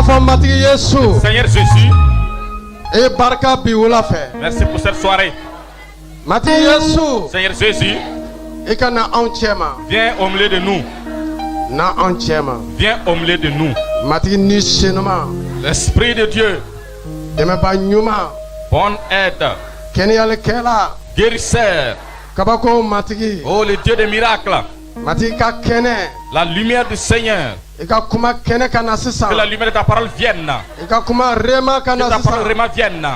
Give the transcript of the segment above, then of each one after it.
Seigneur Jésus, et barka biwula fait. merci pour cette soirée. Seigneur Jésus, et kana entièrement. viens au milieu de nous. Na entièrement. Viens au milieu de nous. Mati ni senema. L'Esprit de Dieu, Deme ba nyuma. bonne aide, Kenyale kela. guérisseur, Kabako matigi. oh le Dieu des miracles, Mati ka kene. la lumière du Seigneur, Ika kuma kene kana sisa. que la lumière de ta parole vienne, Ika kuma rema que kana ta parole sisa. vraiment vienne.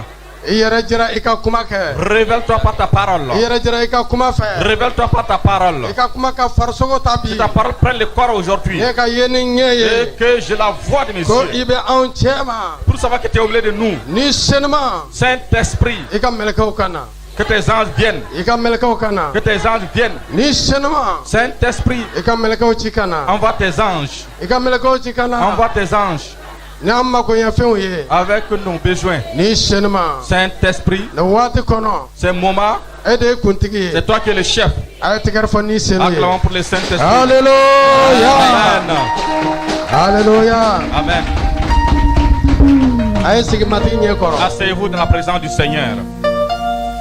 Iyere jira ika kuma ke. Révèle-toi par ta parole. Iyere jira ika kuma fe. Révèle-toi par ta parole. Ika kuma ka farsogo tabi. Que ta parole prenne le corps aujourd'hui. Ika yeni Et ngeye. que je la vois de mes Ko yeux. ibe entièrement. Pour savoir que tu es au milieu de nous. Ni senema. Saint-Esprit, Ika melekao kana. que tes anges viennent. Ika melekao kana. Que tes anges viennent. Ni senema. Saint-Esprit, Ika melekao chikana. envoie tes anges. Ika melekao chikana. Envoie tes anges Ni amma ko yafin ye. avec nos besoins. Ni senema. Saint-Esprit, Na wati kono. ces moments, Ede kuntigi. c'est toi qui es le chef. Ay tigar fo ni senu ye. Acclamons pour le Saint-Esprit. Alléluia. Amen. Alléluia. Amen. Ay sigi mati nye koro. Asseyez-vous dans la présence du Seigneur.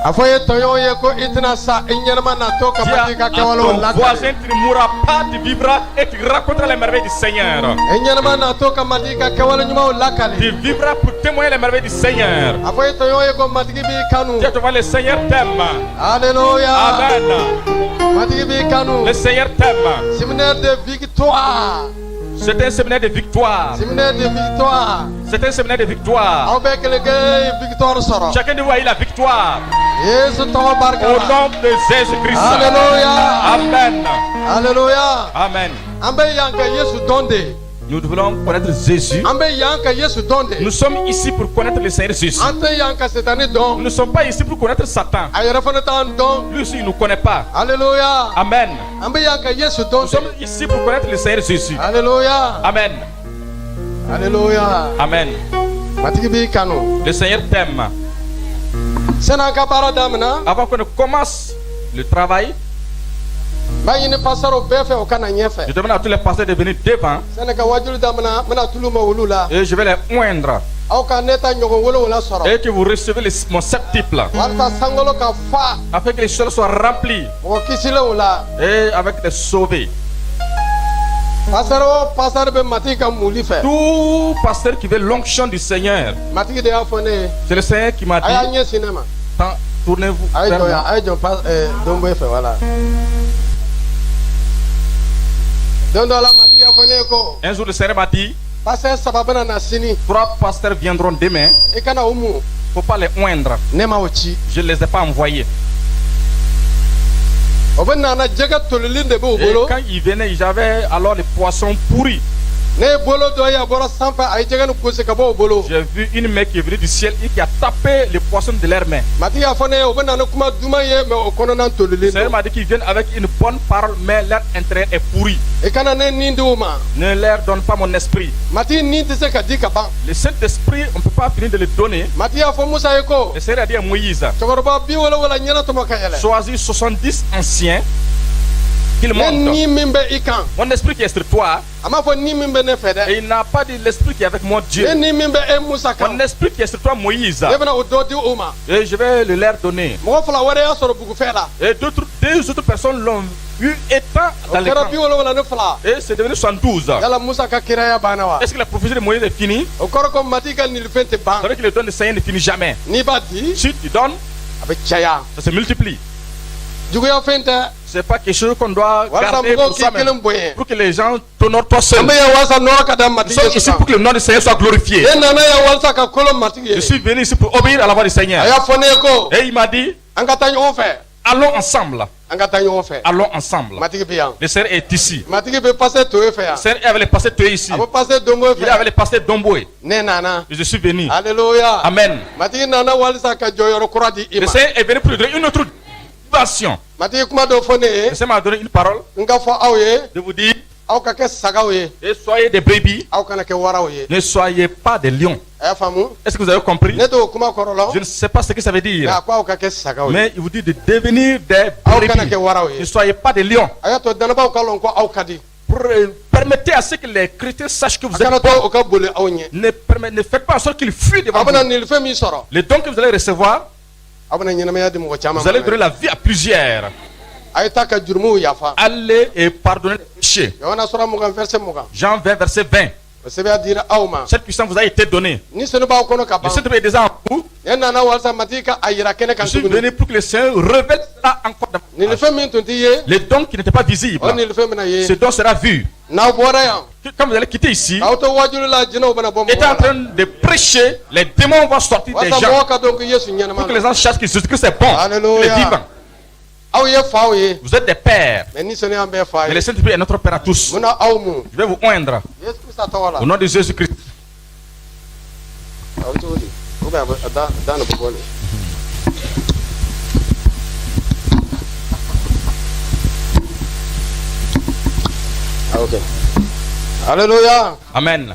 Afoye toyo ye ko itna sa inyarma na to ka Dis mati ka à kawalo ton la. voisin, tu ne mourras pas, tu vivras et tu raconteras les merveilles du Seigneur. Inyarma na to ka mati ka kawalo nyuma la kale. Tu vivras pour témoigner les merveilles du Seigneur. Afoye toyo ye ko mati bi kanu. Dis à ton voisin, le Seigneur t'aime. Alléluia. Amen. Mati bi kanu. Le Seigneur t'aime. Séminaire de victoire. C'est un séminaire de victoire. Séminaire de victoire. C'est un séminaire de victoire. Aw be kele ke victoire soro. Chacun de vous a eu la victoire. Yesu to barka. Au nom de Jésus-Christ. Alléluia. Amen. Alléluia. Amen. Ambe yanka Yesu donde. Nous devons connaître Jésus. Ambe yanka Yesu donde. Nous sommes ici pour connaître le Seigneur Jésus. Ante yanka setani Nous don. ne sommes pas ici pour connaître Satan. Ayere fana tan don. Lui aussi, il ne nous connaît pas. Alléluia. Amen. Ambe yanka Yesu Nous donde. sommes ici pour connaître le Seigneur Jésus. Alléluia. Amen. Alléluia. Amen. Matigi bi kanu. Le Seigneur t'aime. Sena ka bara damina. Avant qu'on ne commence le travail, Ba yini pasaro befe o kana nyefe. je demande à tous les pasteurs de venir devant Sena ka wajulu damina mena tuluma wulula. et je vais les oindre. Aw ka neta nyogo wolo wala soro. Et que vous recevez mon septuple Warta sangolo ka fa. afin que les sols soient remplis O kisile wala. et avec des sauvés. Pasaro be matigi ka muli fe. Tout pasteur qui veut l'onction du Seigneur, Matigi de afone. c'est le Seigneur qui m'a Aya dit, nye sinema. tournez-vous Ay vers do ya moi. ay jo pas dombo fe wala. Dondo la matigi afone ko. Un jour, le Seigneur m'a dit, Passer sababana na sini. 3 pasteurs viendront demain, E kana umu. il ne faut pas les oindre. Nema ochi. Je ne les ai pas envoyés. Oben nana jega tolilinde be Et obolo. quand ils venaient, j'avais alors les poissons pourris. Ne bolo do ya bora sampa ay jega no kose ka bo obolo. J'ai vu une main qui est venue du ciel et qui a tapé les poissons de leurs mains. Matigi afone oben nana kuma duma ye me okono nan Le tolilinde. Seigneur m'a dit qu'ils viennent avec une bonne parole, mais leur intérêt est pourri. E kana ne nindi uma. Ne leur donne pas mon esprit. Matigi nindi se ka dika ban. Le Saint-Esprit, on ne peut pas finir de le donner. Matigi afo Musa e ko. Le Seigneur a dit à Moïse, Chokoroba bi wala nyana to makayele. choisis 70 anciens qu'il Ne monte. ni mimbe ikan. Mon esprit qui est sur toi, Ama fo ni mimbe ne fede. et il n'a pas dit l'esprit qui est avec moi, Dieu. Ne ni mimbe e Musa kan. Mon esprit qui est sur toi, Moïse. Ne bena o dodi uma. Et je vais le leur donner. Mo fala wale ya soro bugu feda. Et deux autres personnes l'ont vu étant dans les Kera camps. bi wala ne fala. Et c'est devenu 72. Yala Musa ka kiraya bana wa. Est-ce que la prophétie de Moïse est finie? O koro ko matiga ni fente ban. Vous savez que le don du Seigneur ne finit jamais. Ni ba di Si tu donnes, abe chaya. ça se multiplie. Jugu ya fente. C'est pas quelque chose qu'on doit Wala garder mo pour ki soi-même. kelem boye. Pour que les gens t'honorent toi seul. Ambe ya wasa no ka da Nous matiga. sommes ici pour que le nom du Seigneur soit glorifié. E nana ya wasa ka kolo matiga. Je suis venu ici pour obéir à la voix du Seigneur. Aya fone ko. Et il m'a dit, Anga tanyo fe. allons ensemble. Anga tanyo fe. Allons ensemble. Matiga bi yan. Le Seigneur est ici. Matiga be passer to e fe ya. Le Seigneur avait les pasteurs tués ici. Abo passer dombo e Il fe. avait les pasteurs d'Omboé. Ne nana. Et je suis venu. Alléluia. Amen. Matiga nana walisa ka joyoro kuradi Le ima. Seigneur est venu pour lui donner une autre dimension. Matiga kuma do fone Le Seigneur m'a donné une parole nga fo awye. de vous dire, Aw ka ke sagaw ye. et soyez des brebis, Aw kana ke waraw ye. ne soyez pas des lions. Aya famu. Est-ce que vous avez compris? Ne do kuma korolo. Je ne sais pas ce que ça veut dire. Nga ko aw ka ke sagaw ye. Mais il vous dit de devenir des Aw kana brebis. ke waraw Ne ye. soyez pas des lions. Aya to danaba ka lon ko aw kadi. Prenez permettez à ce que les chrétiens sachent que vous êtes akana bons. to o ka boli aw ɲɛ Ne faites pas en sorte qu'ils fuient devant abana vous. nin fɛn min sɔrɔ Les dons que vous allez recevoir, abana ɲɛnamaya di mɔgɔ caman vous allez ma donner la vie à plusieurs. a ye taa ka jurumuw yafa Allez et pardonnez les péchés. yohana sura 20 verset 20 Jean 20, verset 20. o sɛbɛya dira aw ma Cette puissance vous a été donnée. ni senu b'aw kɔnɔ ka Le ban Saint-Esprit est déjà en vous. ne nana walasa mati ka a yira kɛnɛ Je kan suis tuguni venu pour que le Seigneur révèle ça encore nin davantage. fɛn min tun t'i ye Les dons qui n'étaient pas visibles, o nin fɛn bɛna ye ce don sera vu. n'aw bɔra yan Quand vous allez quitter ici, k'aw to wajulu la jinɛw bɛna bɔ étant en mɔgɔw la train de prêcher, les démons vont sortir des walasa gens mɔgɔ ka dɔn ko yesu ɲɛnama pour que don les gens sachent que Jésus-Christ est bon, qu'il est Alléluia. vivant. aw ye faw ye Vous êtes des pères, mais ni senu y'an bɛɛ fa mais ye le Saint-Esprit est notre Père à tous. munna aw mun Je vais vous oindre yesu krista tɔgɔ la au nom de Jésus-Christ. aw cogo di ou bien a da ne bɛ bɔ le ok alléluia Amen.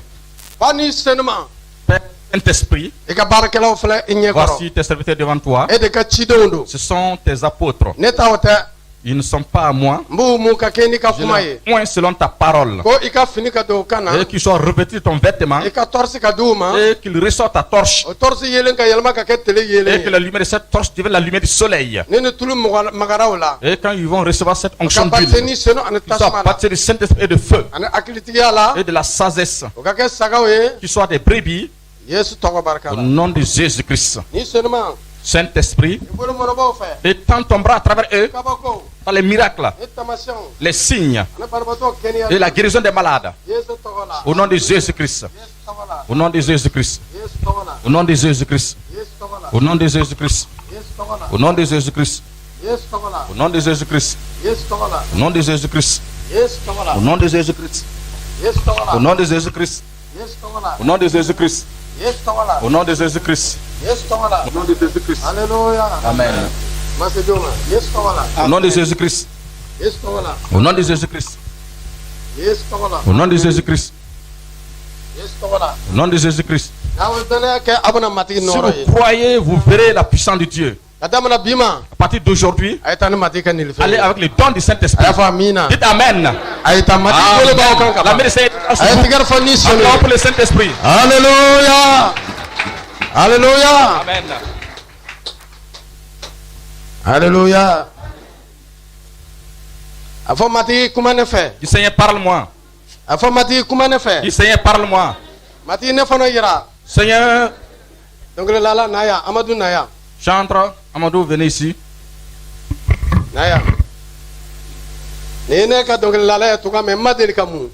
fa ni senuma Père Saint-Esprit, i ka baarakɛlaw filɛ i ɲɛ kɔrɔ voici tes serviteurs devant toi. e de ka cidenw don Ce sont tes apôtres. ne t'aw tɛ Ils ne sont pas à moi. n b'u mun ka kɛ n'i ka Je kuma les ye oins selon ta parole. ko i ka fini ka don u kan na Et qu'ils soient revêtus de ton vêtement. i ka tɔrisi ka di u ma Et qu'ils ressortent ta torche. o tɔrisi yelen ka yɛlɛma ka kɛ tele Et yelen que ye la lumière de cette torche devienne la lumière du soleil. ne ni tulu magaraw la Et quand ils vont recevoir cette o ka onction batise d'huile, ni senu ani qu'ils soient tasuma la baptisés du Saint-Esprit et de feu ani hakilitigiya la et de la sagesse, o ka kɛ sagaw ye qu'ils soient des brebis yesu tɔgɔ barika au la nom de Jésus-Christ. ni senuma Saint-Esprit, i bolo mɔnɔbaw fɛ étends ton bras à travers eux kabako par les miracles, ni tamasiyɛnw les signes ani banabaatɔ kɛnɛya et la guérison des malades. yesu tɔgɔ la Au nom de Jésus-Christ. yesu tɔgɔ la Au nom de Jésus-Christ. yesu tɔgɔ la Au nom de Jésus-Christ. yesu tɔgɔ la Au nom de Jésus-Christ. yesu tɔgɔ la Au nom de Jésus-Christ. yesu tɔgɔ la Au nom de Jésus-Christ. yesu tɔgɔ la Au nom de Jésus-Christ. yesu tɔgɔ la Au nom de Jésus-Christ. yesu tɔgɔ la Au nom de Jésus-Christ. yesu tɔgɔ la Au nom de Jésus-Christ. yesu tɔgɔ la Au nom de Jésus-Christ. yesu tɔgɔ la Au nom de Jésus-Christ. alléluia Amen. masedon ma yesu tɔgɔ la Au nom de Jésus-Christ. yesu tɔgɔ la Au nom de Jésus-Christ. yesu tɔgɔ la Au nom de Jésus-Christ. yesu tɔgɔ la Au nom de Jésus-Christ. n'aw ye danaya kɛ a bɛna matigi Si nɔrɔ ye vous croyez, vous verrez la puissance de Dieu. ka damina bi ma À partir d'aujourd'hui, a ye taa ni matigi ka nilifɛn allez ye avec les dons du a Saint-Esprit. y'a fɔ amina Dites Amen. a ye taa matigi bolo b'aw kan ka La ban médecine est a ye tigɛrɛ fɔ ni sɔnni Acclamons pour ye le Saint-Esprit. alléluia alléluia Amen. alléluia a fɔ matigi kuma ne fɛ Du Seigneur, parle-moi. a fɔ matigi kuma ne Du fɛ Seigneur, parle-moi. matigi ne fana yira Seigneur, dɔnkilidala na yan amadu na yan chantre. Amadou, venez ici. na yan nin ye ne ka dɔnkilidala ye tugun mɛ n ma deli ka mun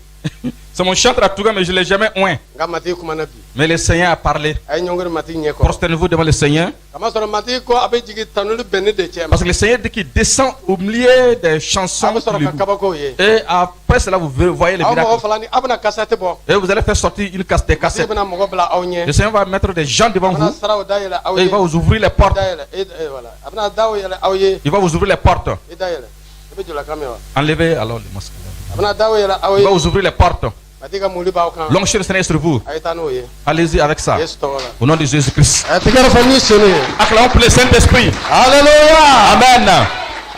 C'est mon chantre à tout cas, mais je ne l'ai jamais oint. nka matigi kumana bi Mais le Seigneur a parlé. a ye ɲɔngiri matigi ɲɛ kɔrɔ Prosternez-vous devant le Seigneur. kamasɔrɔ matigi ko a bɛ jigin tanuli bɛnni de cɛ ma Parce que le Seigneur dit qu'il descend au milieu des a chansons. bɛ sɔrɔ ka kabakow ye Et après cela, vous voyez les aw mɔgɔ miracles. fila ni a bɛna kasɛti bɔ Et vous allez faire sortir une casse des matigi cassettes. bɛna mɔgɔ bila aw ɲɛ Le Seigneur va mettre des gens devant a bɛna vous. saraw dayɛlɛ aw Et ye il va vous ouvrir les portes. dayɛlɛ voilà a bɛna daw yɛlɛ aw ye Il va vous ouvrir les portes. i dayɛlɛ i bɛ jɔla kan mɛn wa Enlevez alors les masques. a bɛna daw yɛlɛ aw Il ye va vous ouvrir les portes. matigi ka muli b'aw kan L'onction du Seigneur est sur vous. a ye taa n'o ye Allez-y avec ça. yesu tɔgɔ la Au nom de Jésus-Christ. a ye tigɛrɛ fɔ ni sɔnni ye Acclamons pour le Saint-Esprit. alléluia Amen.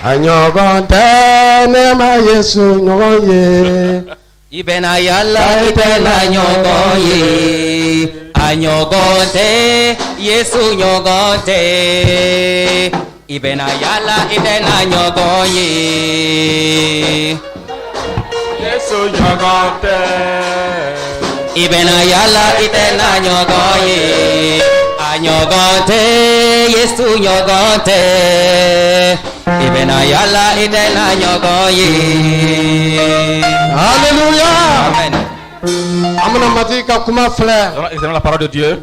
a ɲɔgɔn tɛ ne ma yesu ɲɔgɔn ye Ibena yala ibena nyogoye anyogote Yesu nyogote Ibena yala ibena nyogoye Jésus Nyogante. Ibena yala ibena nyogoye anyogote Yesu nyogote Ibena yala ibena nyogoye alléluia Amen. an bɛna matigi ka kuma filɛ Nous allons examiner la parole de Dieu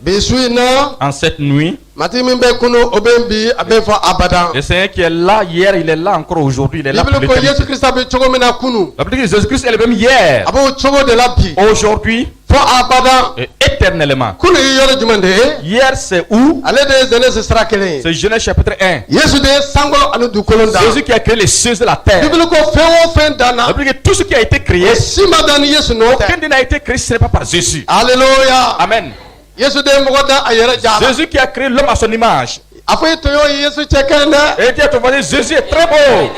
bi su in na en cette nuit. matigi min bɛ kunu o bɛ n bi a bɛ fɔ abadan Le Seigneur qui est là hier, il est là encore aujourd'hui. Il est là pour bibili ko yesu l'éternité. krista bɛ cogo min na kunu La Bible dit que Jésus-Christ est le même hier, a b'o cogo de la bi aujourd'hui fɔ abadan et éternellement. kunu ye yɔrɔ jumɛn de ye Hier, c'est où? ale de ye Genèse sira kelen ye C'est Genèse chapitre 1. yesu de ye sankolo ani dugukolo da Jésus qui a créé les cieux et la terre. bibili ko fɛn o fɛn La danna Bible dit que tout ce qui a été créé, o si ma dan ni yesu n'o aucun tɛ n'a été créé, ce n'est pas par Jésus. alléluia Amen. yesu de ye mɔgɔ da a yɛrɛ ja la Jésus qui a créé l'homme à son image. a fɔ e tɔɲɔ ye yesu cɛ ka ɲi dɛ Et dit à ton voisin, Jésus est très beau.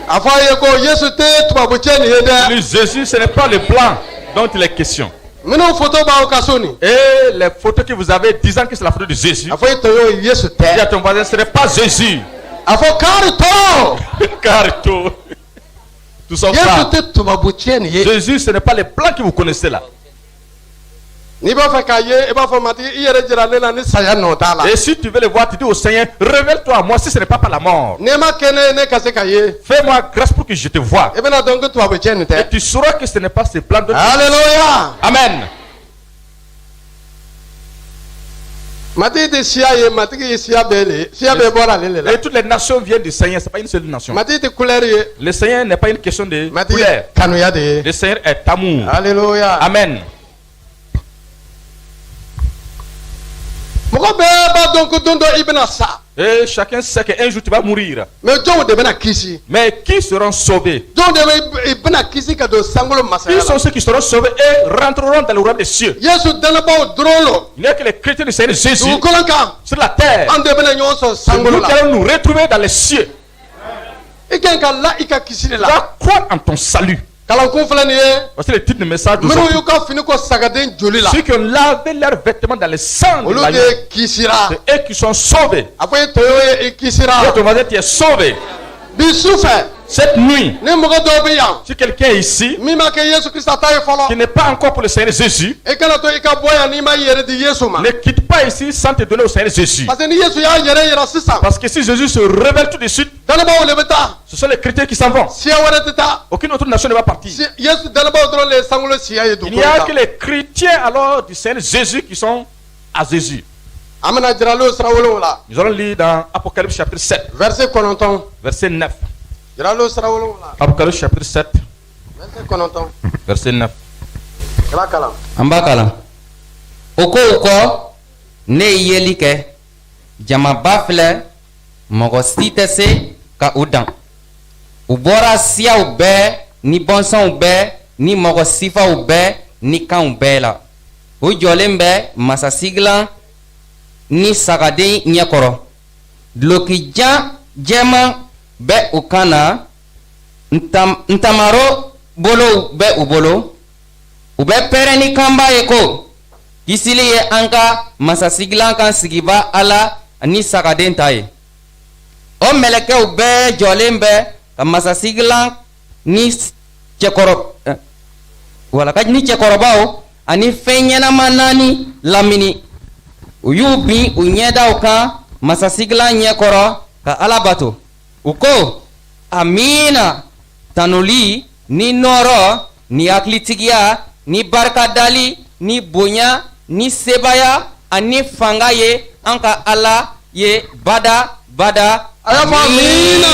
a fɔ a ye ko Yesu tɛ tubabutiɲɛ nin ye dɛ. Le Jésus, ce n'est pas le blanc dont il est question. minnu photo b'aw ka so nin. Et les photos que vous avez disant que c'est la photo de Jésus. a fɔ e tɔ y'o Yesu Dis à tɛ. ton voisin, ce n'est pas Jésus. a fɔ kari tɔ. Carito. Tout ça. Yesu tɛ tubabutiɲɛ nin ye. Jésus, ce n'est pas les blancs que vous connaissez là. n'i b'a fɛ k'a ye i b'a fɔ matigi i yɛrɛ jira ne la ni saya nɔ t'a la. Et si tu veux le voir, tu dis au Seigneur, révèle-toi à moi si ce n'est pas par la mort. n'i ma kɛ ne ye ne ka se k'a ye. Fais-moi grâce pour que je te voie. i bɛna dɔn ko tubabutiɲɛ nin Et tɛ. tu sauras que ce n'est pas ces blancs dont Alléluia. Amen. matigi tɛ siya ye matigi ye siya bɛɛ de ye. siya bɛɛ bɔra ale de la. Et toutes les nations viennent du Seigneur, ce n'est pas une seule nation. matigi tɛ couleur ye. Le Seigneur n'est pas une question de matigi couleur. kanuya de ye. Le Seigneur est amour. Alléluia. Amen. mɔgɔ bɛɛ b'a dɔn ko don dɔ i bɛna sa. Et chacun sait qu'un jour tu vas mourir. mais jɔnw de bɛna kisi. Mais qui seront sauvés? jɔnw de bɛna kisi ka don sankolo masaya Ils sont la. ceux qui seront sauvés et rentreront dans le royaume des cieux. Yesu dɛnɛbaw dɔrɔn lo. Il n'y a que les chrétiens du Seigneur Jésus dugukolo kan. sur la terre. an de bɛna ɲɔgɔn sɔrɔ Nous sankolo la. allons nous retrouver dans les cieux. i kan ka la i ka kisi de Tu la. dois croire en ton salut. kalankun filɛ nin ye. Voici le titre de message minnu d'aujourd'hui. y'u ka fini ko sagaden joli la. Ceux qui ont lavé leurs vêtements dans le sang de olu l'agneau. de kisira. C'est eux qui sont sauvés. a fɔ i tɔ ye i kisira. Et ton voisin, tu es sauvé. bi su fɛ. Cette nuit, ni mɔgɔ dɔw bɛ yan. si quelqu'un est ici min ma kɛ Yesu Krista ta ye qui fɔlɔ. n'est pas encore pour le Seigneur Jésus, i kana to i ka bɔ yan n'i ma i yɛrɛ di Yesu ma. ne quitte pas ici sans te donner au Seigneur Jésus. parce que ni Yesu y'a yɛrɛ yira sisan. Parce que si Jésus se révèle tout de suite, dɛnɛbaw le bɛ taa. ce sont les chrétiens qui s'en vont. siya wɛrɛ tɛ taa. Aucune autre nation ne va partir. Yesu dɛnɛbaw dɔrɔn de ye sankolo siya ye Il n'y dugukolo a que kan. les chrétiens alors du Seigneur Jésus qui sont à Jésus. an bɛna jiralo sira wolonwula. Nous allons lire dans Apocalypse chapitre 7, verset 9. verset 9. jiralo sira wolonwula. Apocalypse chapitre 7, verset 9. verset 9. i b'a kalan. an b'a kalan o kow kɔ ne ye yeli kɛ jamaba filɛ mɔgɔ si tɛ se ka u dan u bɔra siyaw bɛɛ ni bɔnsɔnw bɛɛ ni mɔgɔ sifaw bɛɛ ni kanw bɛɛ la u jɔlen bɛ masasigilan ni sagaden ɲɛkɔrɔ dulokijan jɛman bɛ u kan na ntamaro bolow bɛ u bolo u bɛ pɛrɛn ni kanba ye ko kisili ye an ka masasigilan kan sigiba ala ni sagaden ta ye o mɛlɛkɛw bɛɛ jɔlen bɛ ka masasigilan ni cɛkɔrɔbaw ani fɛn ɲɛnama naani lamini u y'u bin u ɲɛdaw kan masasigilan ɲɛkɔrɔ ka ala bato u ko amiina tanuli ni nɔɔrɔ ni hakilitigiya ni barikadali ni bonya ni sebaya ani fanga ye an ka ala ye bada bada. a y'a fɔ amiina.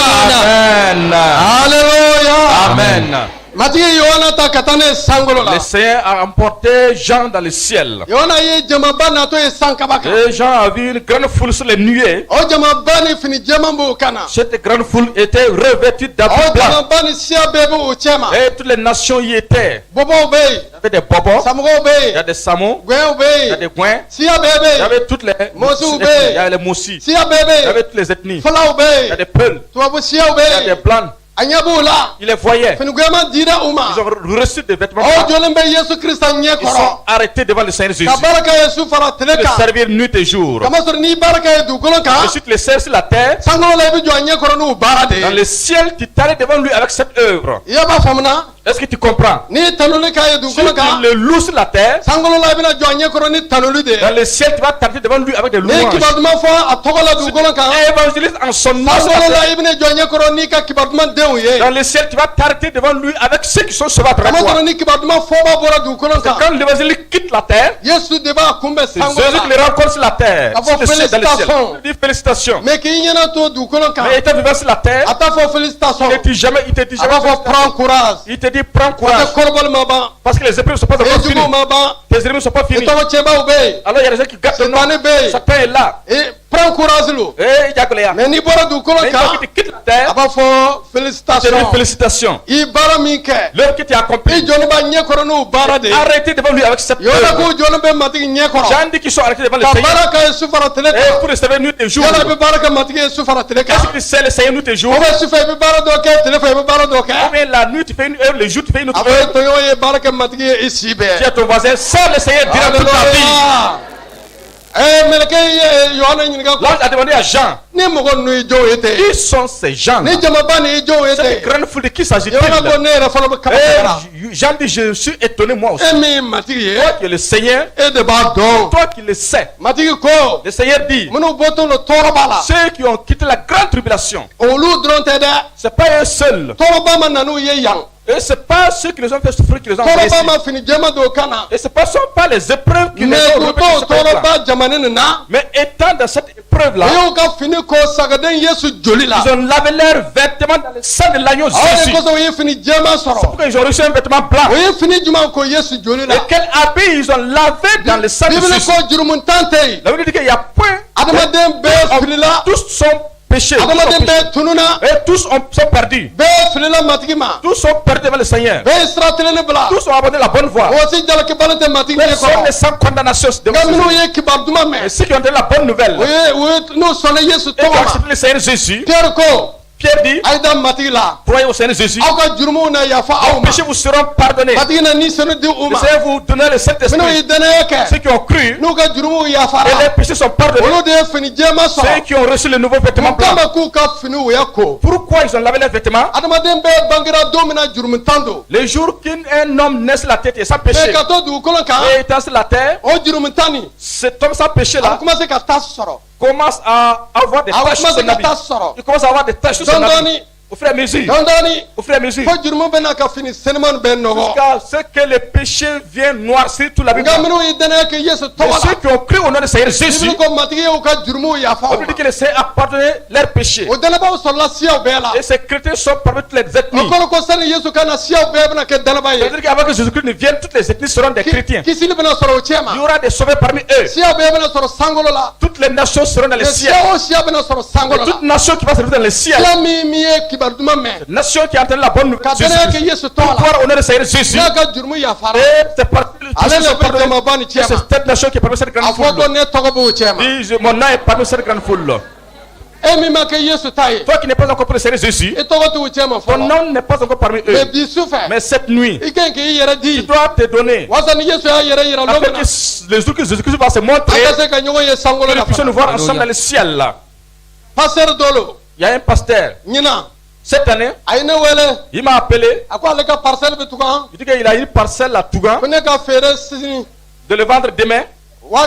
Amen. Alléluia. Amen. matigi Yohana ta ka taa ne ye sankolo la. Le Seigneur a emporté Jean dans le ciel. Yohana ye jamaba natɔ ye san kaba kan. Et Jean a vu une grande foule sur les nuées. o jamaba ni fini jɛman b'o kan na. Cette grande foule était revêtue o d'habits blancs. jamaba ni siya bɛɛ b'o cɛ ma. Et toutes les nations y étaient. bɔbɔw bɛ yen. Il y avait des bobos, samɔgɔw bɛ il y a yen. des samous, gɔyɔw bɛ il y a yen. des gouins, siya bɛɛ bɛ il y yen. avait toutes les Mosiw bɛ ethnies, yen. il y avait les moussis, siya bɛɛ bɛ il y yen. avait toutes les ethnies, fulaw bɛ il y a yen. des peuls, tubabu siyaw bɛ il y a des yen. blancs. a ɲɛ b'o la. Ils les voyaient. fini gɔyɔman dira u ma. Ils ont reçu des vêtements o blancs. jɔlen bɛ Yesu Krista ɲɛ Ils sont kɔrɔ. arrêtés devant le Seigneur Jésus. ka baara kɛ Yesu fara tile De kan. servir nuit et jour. kamasɔrɔ n'i baara kɛ ye dugukolo kan. Ensuite, les serfs sur la terre. sankolo la i bɛ jɔ a ɲɛ kɔrɔ n'u baara de Dans ye. le ciel, tu t'arrêtes devant lui avec cette œuvre. i y'a b'a faamuna. Est-ce que tu comprends? n'i tanuli k'a ye Si dugukolo tu kan. le loues sur la terre, sankolo la i bɛna jɔ a ɲɛ kɔrɔ ni tanuli de dans ye. le ciel, tu vas t'arrêter devant lui avec des n'i louanges. kibaru duman fɔ a tɔgɔ la dugukolo kan. Évangéliste en son nom sur la sankolo terre. la i bɛna jɔ a ɲɛ kɔrɔ n'i ka kibaru duman denw ye. Dans le ciel, tu vas t'arrêter devant lui avec ceux qui sont sauvés à travers toi. kamasɔrɔ ni kibaru duman fɔba bɔra dugukolo kan. Quand l'évangile quitte la terre, Yesu de b'a kunbɛn c'est sankolo Jésus qui les la. rencontre sur la terre. Ah bon, Sur le ciel, dans le ciel. félicitations. Il dit félicitations. mais k'i ɲɛna to dugukolo kan. Mais étant vivant sur la terre, a t'a fɔ félicitation. il te dit jamais, a b'a fɔ félicitations. prends courage. Il te dit prends parce courage. que kɔrɔbɔli ma ban. Parce que les épreuves ne sont pas encore finies. ejuguw ma ban. Tes ennemis ne sont pas i finis. tɔgɔ cɛbaw bɛ yen. Alors il y a des gens qui gâtent le nom. Satan bɛ yen. Satan est là. et prends courage lo. Eh, Diakoleya. Mais ni bora du kolon Mais une ka. fois que tu quittes la terre, Aba fo je te dis félicitations. félicitations. I bara min kɛ. L'heure que tu as accompli. I jɔnni ba ɲɛ kɔrɔ n'o baara de ye. Arrêtez devant lui avec cette Yɔrɔ œuvre. ko jɔnni bɛ matigi ɲɛ kɔrɔ. J'en dis qu'ils sont arrêtés devant le Ka Seigneur. baara kɛ su fara tile Et kan. pour recevoir nuit et jour. Yala i bɛ baara kɛ matigi ye su fara tile kan. Est-ce que tu sais le Seigneur nuit et jour? O bɛ su fɛ i bɛ baara dɔ kɛ tile fɛ i bɛ baara dɔ Ou kɛ. bien la nuit tu fais une œuvre, le jour tu fais une autre A fɔ œuvre. tɔɲɔgɔn ye baara kɛ matigi ye i si bɛɛ. Tu as ton voisin, sers le Seigneur durant toute ta vie. Alléluia. Mɛlɛkɛ ye Yohana ɲininka ko L'ange a demandé à Jean, ni mɔgɔ ninnu y'i jɔn ye ten. qui sont ces gens? Ni jamaba ni y'i jɔn ye Cette ten. grande foule, de qui s'agit-il? Yohana ko ne yɛrɛ fɔlɔ bɛ kaba kɛra. Et Jean dit, je suis étonné moi aussi. E min ye matigi ye Toi qui es le Seigneur, e de b'a dɔn. toi qui le sais. Matigi ko Le Seigneur dit, minnu bɔtɔ lo tɔɔrɔ b'a la. ceux qui ont quitté la grande tribulation, Olu dɔrɔn tɛ dɛ. c'est pas eux seuls. Tɔɔrɔba ma nan'u ye yan. Et c'est pas ceux qui les ont fait souffrir qui les ont envoyés Tɔɔrɔba ici. ma fini jɛma don kan na. Et ce ne sont pas les épreuves qui les Mais ont k'u remis sur to ce plan. tɔɔrɔba jamana nin na. Mais étant dans cette épreuve-là, U y'u ka fini ko sagaden Yesu joli la. ils ont lavé leurs vêtements dans le sang de l'agneau Aw de Jésus. kosɔn u ye fini jɛma sɔrɔ. Pourquoi ils ont reçu un vêtement blanc? O ye fini jumɛn ko Yesu joli Et la. quel habit ils ont lavé dans le sang de Bibili Jésus? ko jurumuntan tɛ yen. La Bible dit qu'il n'y a point. Adamaden bɛɛ filila. Tous sont péchés. Adamaden bɛɛ tununa. Et tous sont perdus. Bɛɛ filila matigi ma. Tous sont perdus devant le Seigneur. Bɛɛ ye sira tilenni bila. Tous ont abandonné la bonne voie. O si jalakibalen tɛ matigi ɲɛ Personne n'est kɔrɔ. sans condamnation devant Nka minnu Jésus. ye kibaru duman Et mɛn. ceux qui ont donné la bonne nouvelle, N'u sɔnna Yesu et qui ont tɔgɔ ma. accepté le Seigneur Jésus, Pierre ko Pierre dit, a ye da matigi la. croyez au Seigneur Jésus, Aw ka jurumuw na yafa aw vos ma. péchés vous seront pardonnés. Matigi na ni sɛnɛ di u Le ma. Seigneur vous donnera le Minnu Saint-Esprit. ye danaya Ceux kɛ. qui ont cru, N'u ka jurumuw et yafara. les péchés sont pardonnés. Olu de ye fini jɛma Ceux sɔrɔ. qui ont reçu le nouveau vêtement Mun blanc. kama k'u ka finiw ya ko. Pourquoi ils ont lavé leurs vêtements? Adamaden bɛɛ bangera don min na jurumuntan don. Le jour qu'un homme naît sur la tête et sans Mais péché, ka to dugukolo kan. et étant sur la terre, O jurumuntan nin. cet homme sans péché A bɛ là commencer ka tâche sɔrɔ. commence à avoir des A bɛ taches sur commencer son ka habit. tâche sɔrɔ. Il commence à avoir des taches sur son habit. Dɔɔni Au fur et à mesure. dɔɔni. Au fur et à mesure. Fo jurumu bɛ n'a ka fini sɛnɛmani bɛɛ nɔgɔ. Jusqu'à ce que le péché vienne noircir tout l'habit. Nka minnu ye danaya kɛ Yesu Mais tɔgɔ ceux la. qui ont cru au nom de Seigneur Jésus, Bibili ko matigi y'u ka jurumuw yafa on aw dit ma. que le Seigneur a pardonné leurs péchés. O danabaw sɔrɔla siyaw bɛɛ la. Et ces chrétiens sont parmi toutes les O ethnies. kɔrɔ ko sani Yesu ka na siyaw bɛɛ bɛna kɛ danaba ye. C'est-à-dire qu'avant que Jésus-Christ ne vienne, toutes les ethnies seront des chrétiens. Kisili bɛna sɔrɔ o cɛ Il y ma. aura des sauvés parmi eux. Siyaw bɛɛ bɛna sɔrɔ sankolo la. Toutes les nations seront dans le ciel. Siya o siya bɛna sɔrɔ Et sankolo la. toute nation qui va servir dans le ciel. Siya min ye kibaru duman mɛn. Nation qui a entendu la bonne nouvelle. Ka danaya kɛ Yesu tɔgɔ la. Gloire au nom de Seigneur Jésus. N'a ka jurumu yafara. Et c'est parti. Ale le bɛ jamaba ni cɛ ma. C'est cette nation qui est parmi cette A grande fɔ ko foule. ne tɔgɔ b'o cɛ ma. Dis, mon nom est parmi cette grande foule. E min ma kɛ Yesu ta ye. Toi qui n'es pas encore pour le Seigneur Jésus, I tɔgɔ t'u cɛ ma ton fɔlɔ. nom n'est pas encore parmi Mais eux. bi su fɛ. Mais cette nuit, I kan k'i yɛrɛ tu di. dois te donner. Wasa ni Yesu y'a yɛrɛ yira Afin don min que na. le jour que Jésus-Christ va se An montrer, ka se ka ɲɔgɔn ye sankolo que la nous puissions nous fana. voir ensemble dans le ciel là. Pasteur Dolo Il y a un pasteur. ɲinan Cette année, a ye ne wele. il m'a appelé. A ko ale ka parcelle bɛ tugun. Il dit qu'il a une parcelle à Tougan Ko ne ka feere sini de le vendre demain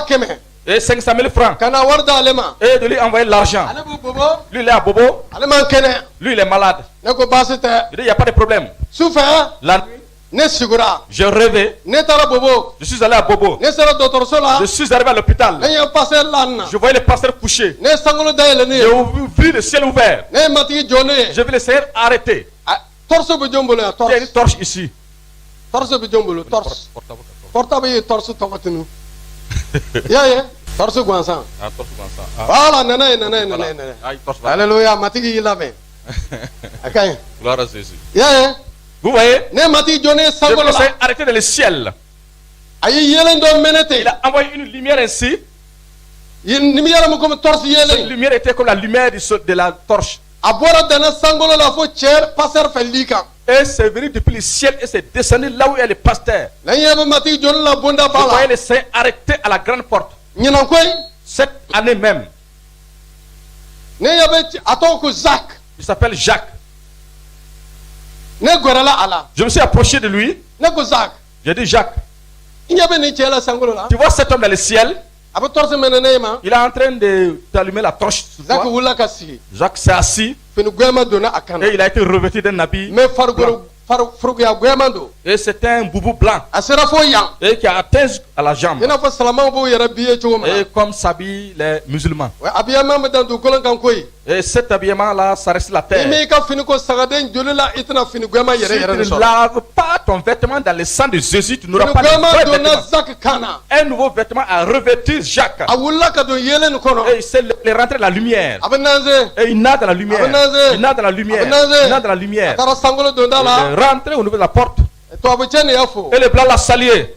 1000. et 500 000 francs. Ka na wari d'ale ma. Et de lui envoyer l'argent. Ale b'u bobo. Lui, il est à Bobo. Ale man kɛnɛ. Lui, il est malade. Ne ko baasi tɛ. Il dit, il n'y a pas de problème. Su fɛ La nuit, ne sigura. j'ai rêvé. Ne taara bobo. Je suis allé à Bobo. Ne sera dɔgɔtɔrɔso la. Je suis arrivé à l'hôpital. Ne ye pasteur la nin na. Je voyais le pasteur couché. Ne ye sankolo dayɛlɛ ne J'ai ye. vu le ciel ouvert. Ne ye matigi jɔ ne ye. J'ai vu le Seigneur arrêter. Torse bɛ jɔn bolo yan Il y a une torse. torche ici. Torse bɛ jɔn bolo torse. Portable ye torse tɔgɔ tunu. I y'a ye. Torse gansan. Ah, torche comme ça. Voilà nana ye nana ye nana ye nana ye. Ah, une torche là. Alléluia matigi y'i labɛn. A ka ɲi. Gloire à Jésus. I y'a ye. Vous voyez? Ne ye matigi jɔ ne ye J'ai vu sankolo le la. Seigneur arrêter dans le ciel. A ye yelen dɔ mɛnɛ ten. Il a envoyé une lumière ainsi. Ni mi yɛlɛ mun komi torse Cette yelen. lumière était comme la lumière de la torche. A bɔra dana sankolo la fo cɛ pasteur fɛ li kan. Et c'est venu depuis le ciel et c'est descendu là où est le pasteur. Na ɲɛ bɛ matigi jɔ ne la bonda Vous ba voyez la. le Seigneur arrêté à la grande porte. Ɲinan koyi. Cette année même, Ne ɲɛ bɛ a tɔgɔ ko Jacques. il s'appelle Jacques. Ne gɛrɛla a la. Je me suis approché de lui. Ne ko Jacques. J'ai dit, Jacques, I ɲɛ bɛ nin cɛ la sankolo la. tu vois cet homme dans le ciel? A bɛ torse mɛnɛ ne ye ma. Il est en train d'allumer la torche. sur Jacques toi. wulila ka sigi. Jacques s'est assis Fini gɛlɛma donna a kan na. et il a été revêtu d'un habit. Mais farikolo furuguya gwɛman don Et c'était un boubou blanc. a sera fo yan Et qui a atteint à la jambe. i n'a fɔ salamaw b'u yɛrɛ biye cogo min na Et comme s'habillent les musulmans. wa habillement bɛ dan dugukolo kan koyi Et cet habillement-là, ça reste la i terre. m'i ka fini ko sagaden joli la i tɛna fini gwɛman Si yɛrɛ yɛrɛ tu de ne sɔrɔ laves pas ton vêtement dans le sang de Jésus, tu n'auras fini pas de gwɛman vrai donna vêtement. zaki kan na Un nouveau vêtement à revêtir Jacques. a wulila ka don yelen nin kɔnɔ Et il s'est rentré dans la lumière. a bɛ nanze Et il nade dans la lumière. Abenaze. Il nade dans la lumière. Abenaze. Il nade dans la a lumière. taara sankolo donda Il la est rentré au niveau de la porte. tubabu cɛ nin y'a fo Et le blanc l'a salué.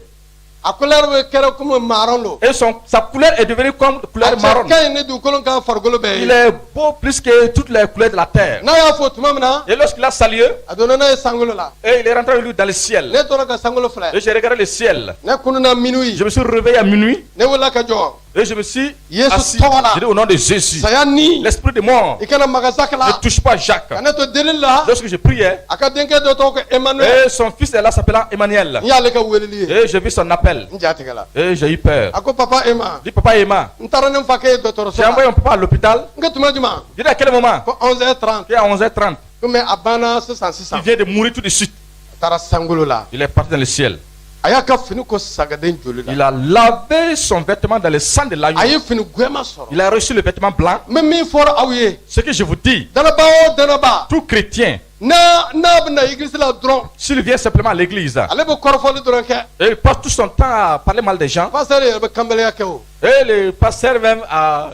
a couleur bɛ kɛra komi maaron don Et sa couleur est devenue comme a couleur cɛ marron. ka ɲi ni dugukolo kan farikolo bɛɛ Il ye est beau plus que toutes les couleurs de la terre. n'a y'a fo tuma min na Et lorsqu'il a salué, a donna n'a ye sankolo la et il est rentré avec lui dans le ciel. ne tora ka sankolo filɛ Et j'ai regardé le ciel. ne kununa minuit Je me suis réveillé à minuit. ne wulila ka jɔ Et je me suis Yesu assis. tɔgɔ la. J'ai dit au nom de Jésus. saya ni L'esprit de mort i kana maga zaki ne la touche pas Jacques. ka ne to delili la Lorsque je priais, a ka denkɛ dɔ tɔgɔ ko emmanuel et son fils est là s'appelant Emmanuel. n y'ale ka weleli ye Et j'ai vu son appel. n jatigɛla Et j'ai eu peur. a ko papa ema Dis papa Emma, n taara ne fa kɛ ye dɔgɔtɔrɔso j'ai envoyé la mon papa à l'hôpital. n kɛ tuma juma J'ai dit à quel moment? ko 11h30 Et à 11h30. ko mais a banna sisan Il sisan vient de mourir tout de suite. a taara sankolo la Il est parti dans le ciel. a y'a ka fini ko sagaden joli la Il a lavé son vêtement dans le sang de l'agneau. a ye fini gwɛma sɔrɔ Il a reçu le vêtement blanc. n bɛ min fɔra aw ye Ce que je vous dis, danaba o danaba tout chrétien, n'a bɛ na église la dɔrɔn s'il vient simplement à l'église, ale bɛ kɔrɔfɔli dɔrɔn kɛ et il passe tout son temps à parler mal des gens, pasteur yɛrɛ bɛ kanbɛlɛya kɛ o et le pasteur même,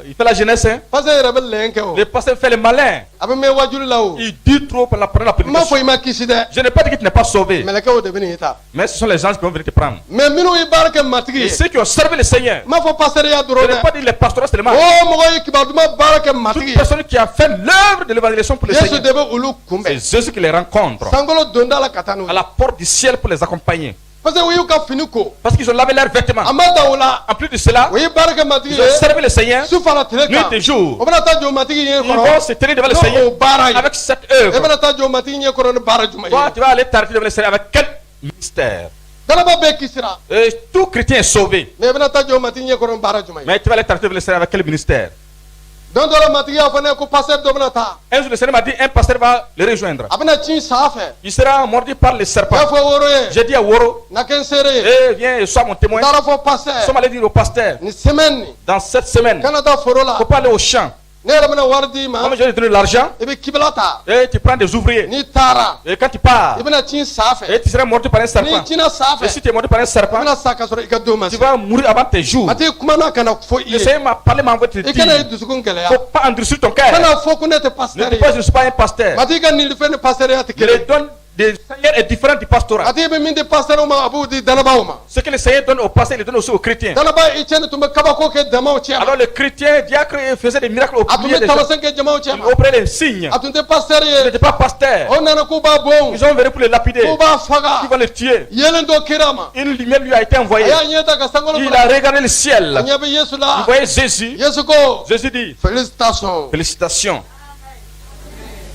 il fait la jeunesse, hein. pasteur yɛrɛ bɛ lɛn kɛ o Le pasteur fait le malin. a bɛ mɛn wajuli la o Il dit trop pendant la n m'a prédication. fɔ i ma kisi dɛ Je n'ai pas dit que tu n'es pas sauvé, mɛlɛkɛw de bɛ n'i ta mais ce sont les gens qui vont venir te prendre. mais minnu ye baara kɛ matigi Et ye ceux qui ont servi le Seigneur, n m'a fɔ pasteur ya je dɔrɔn n'ai pas dɛ dit les pasteurs seulement. o mɔgɔ ye kibaru duman baara kɛ matigi Toute ye personne qui a fait l'œuvre de l'évangélisation pour le yesu Seigneur, de bɛ olu c'est kunbɛn Jésus qui les rencontre sankolo donda la ka taa n'u à ye la porte du ciel pour les accompagner. parce que u y'u ka fini ko Parce qu'ils ont lavé leurs vêtements. a ma dan o la En plus de cela, o ye baara kɛ matigi ils ont ye servi le Seigneur su fara tile nuit kan et jour. o bɛna taa jɔ matigi ɲɛ Ils vont kɔrɔ se tenir devant le n'o Seigneur o baara ye avec cette e œuvre. bɛna taa jɔ matigi ɲɛ kɔrɔ ni baara jumɛn Toi, ye tu vas aller t'arrêter devant le Seigneur avec quel mystère? dalaba bɛɛ kisira Et tout chrétien est sauvé. mais i bɛna taa jɔ matigi ɲɛ kɔrɔ ni baara jumɛn ye Mais tu vas aller t'arrêter devant le Seigneur avec quel ministère? don dɔ la matigi y'a fɔ ne ye ko pasteur dɔ bɛna taa Un jour, le Seigneur m'a dit, un pasteur va le rejoindre. a bɛna ci sa fɛ Il sera mordu par le i y'a serpent. fɔ woro ye J'ai dit à Woro, na kɛ n seere ye viens et sois mon témoin. n taara fɔ Nous pasteur sommes allés dire au pasteur, ni semaine ni dans cette semaine, kana taa foro il la ne faut pas aller au champ. ne yɛrɛ bɛna wari d'i ma Comme je vais te donner de l'argent, i bɛ kibala ta et tu prends des ouvriers. n'i taara Et quand tu pars, i bɛna ci sa fɛ et tu seras mordu par un n'i serpent. cina sa Et si fɛ tu es mordu par un i serpent, bɛna sa ka sɔrɔ i ka don ma tu se vas mourir avant tes jours. matigi kumana kana fɔ i Le ye Seigneur m'a parlé, m'a envoyé te i kana i dire, dusukun il ne gɛlɛya faut pas endurcir ton cœur. kana fɔ ko ne tɛ Ne pasteur dis pas, je ye ne suis pas un pasteur. matigi ka nilifɛn ni pasteur ya tɛ Le kelen don des Seigneurs est différent du pastorat. matigi bɛ min di pasteur ma a b'o di dalabaw ma Ce que le Seigneur donne aux pasteurs, il le donne aussi aux chrétiens. dalaba i cɛni tun bɛ kabako kɛ jamaw cɛ ma Alors les chrétiens, diacres faisaient des miracles au a tun milieu bɛ des gens. tamasɛn kɛ jamaw cɛ Ils ma opéraient les signes. a tun tɛ pasteur Ils ye n'étaient pas pasteurs. o nana k'u b'a bon Ils ont venu pour le lapider. k'u b'a faga Ils vont le tuer. yelen dɔ kira ma Une lumière lui a été a envoyée. y'a ɲɛ ta ka sankolo Il filɛ a regardé le ciel. a ɲɛ bɛ yesu Il la voyait Jésus. yesu ko Jésus dit, félicitations félicitations.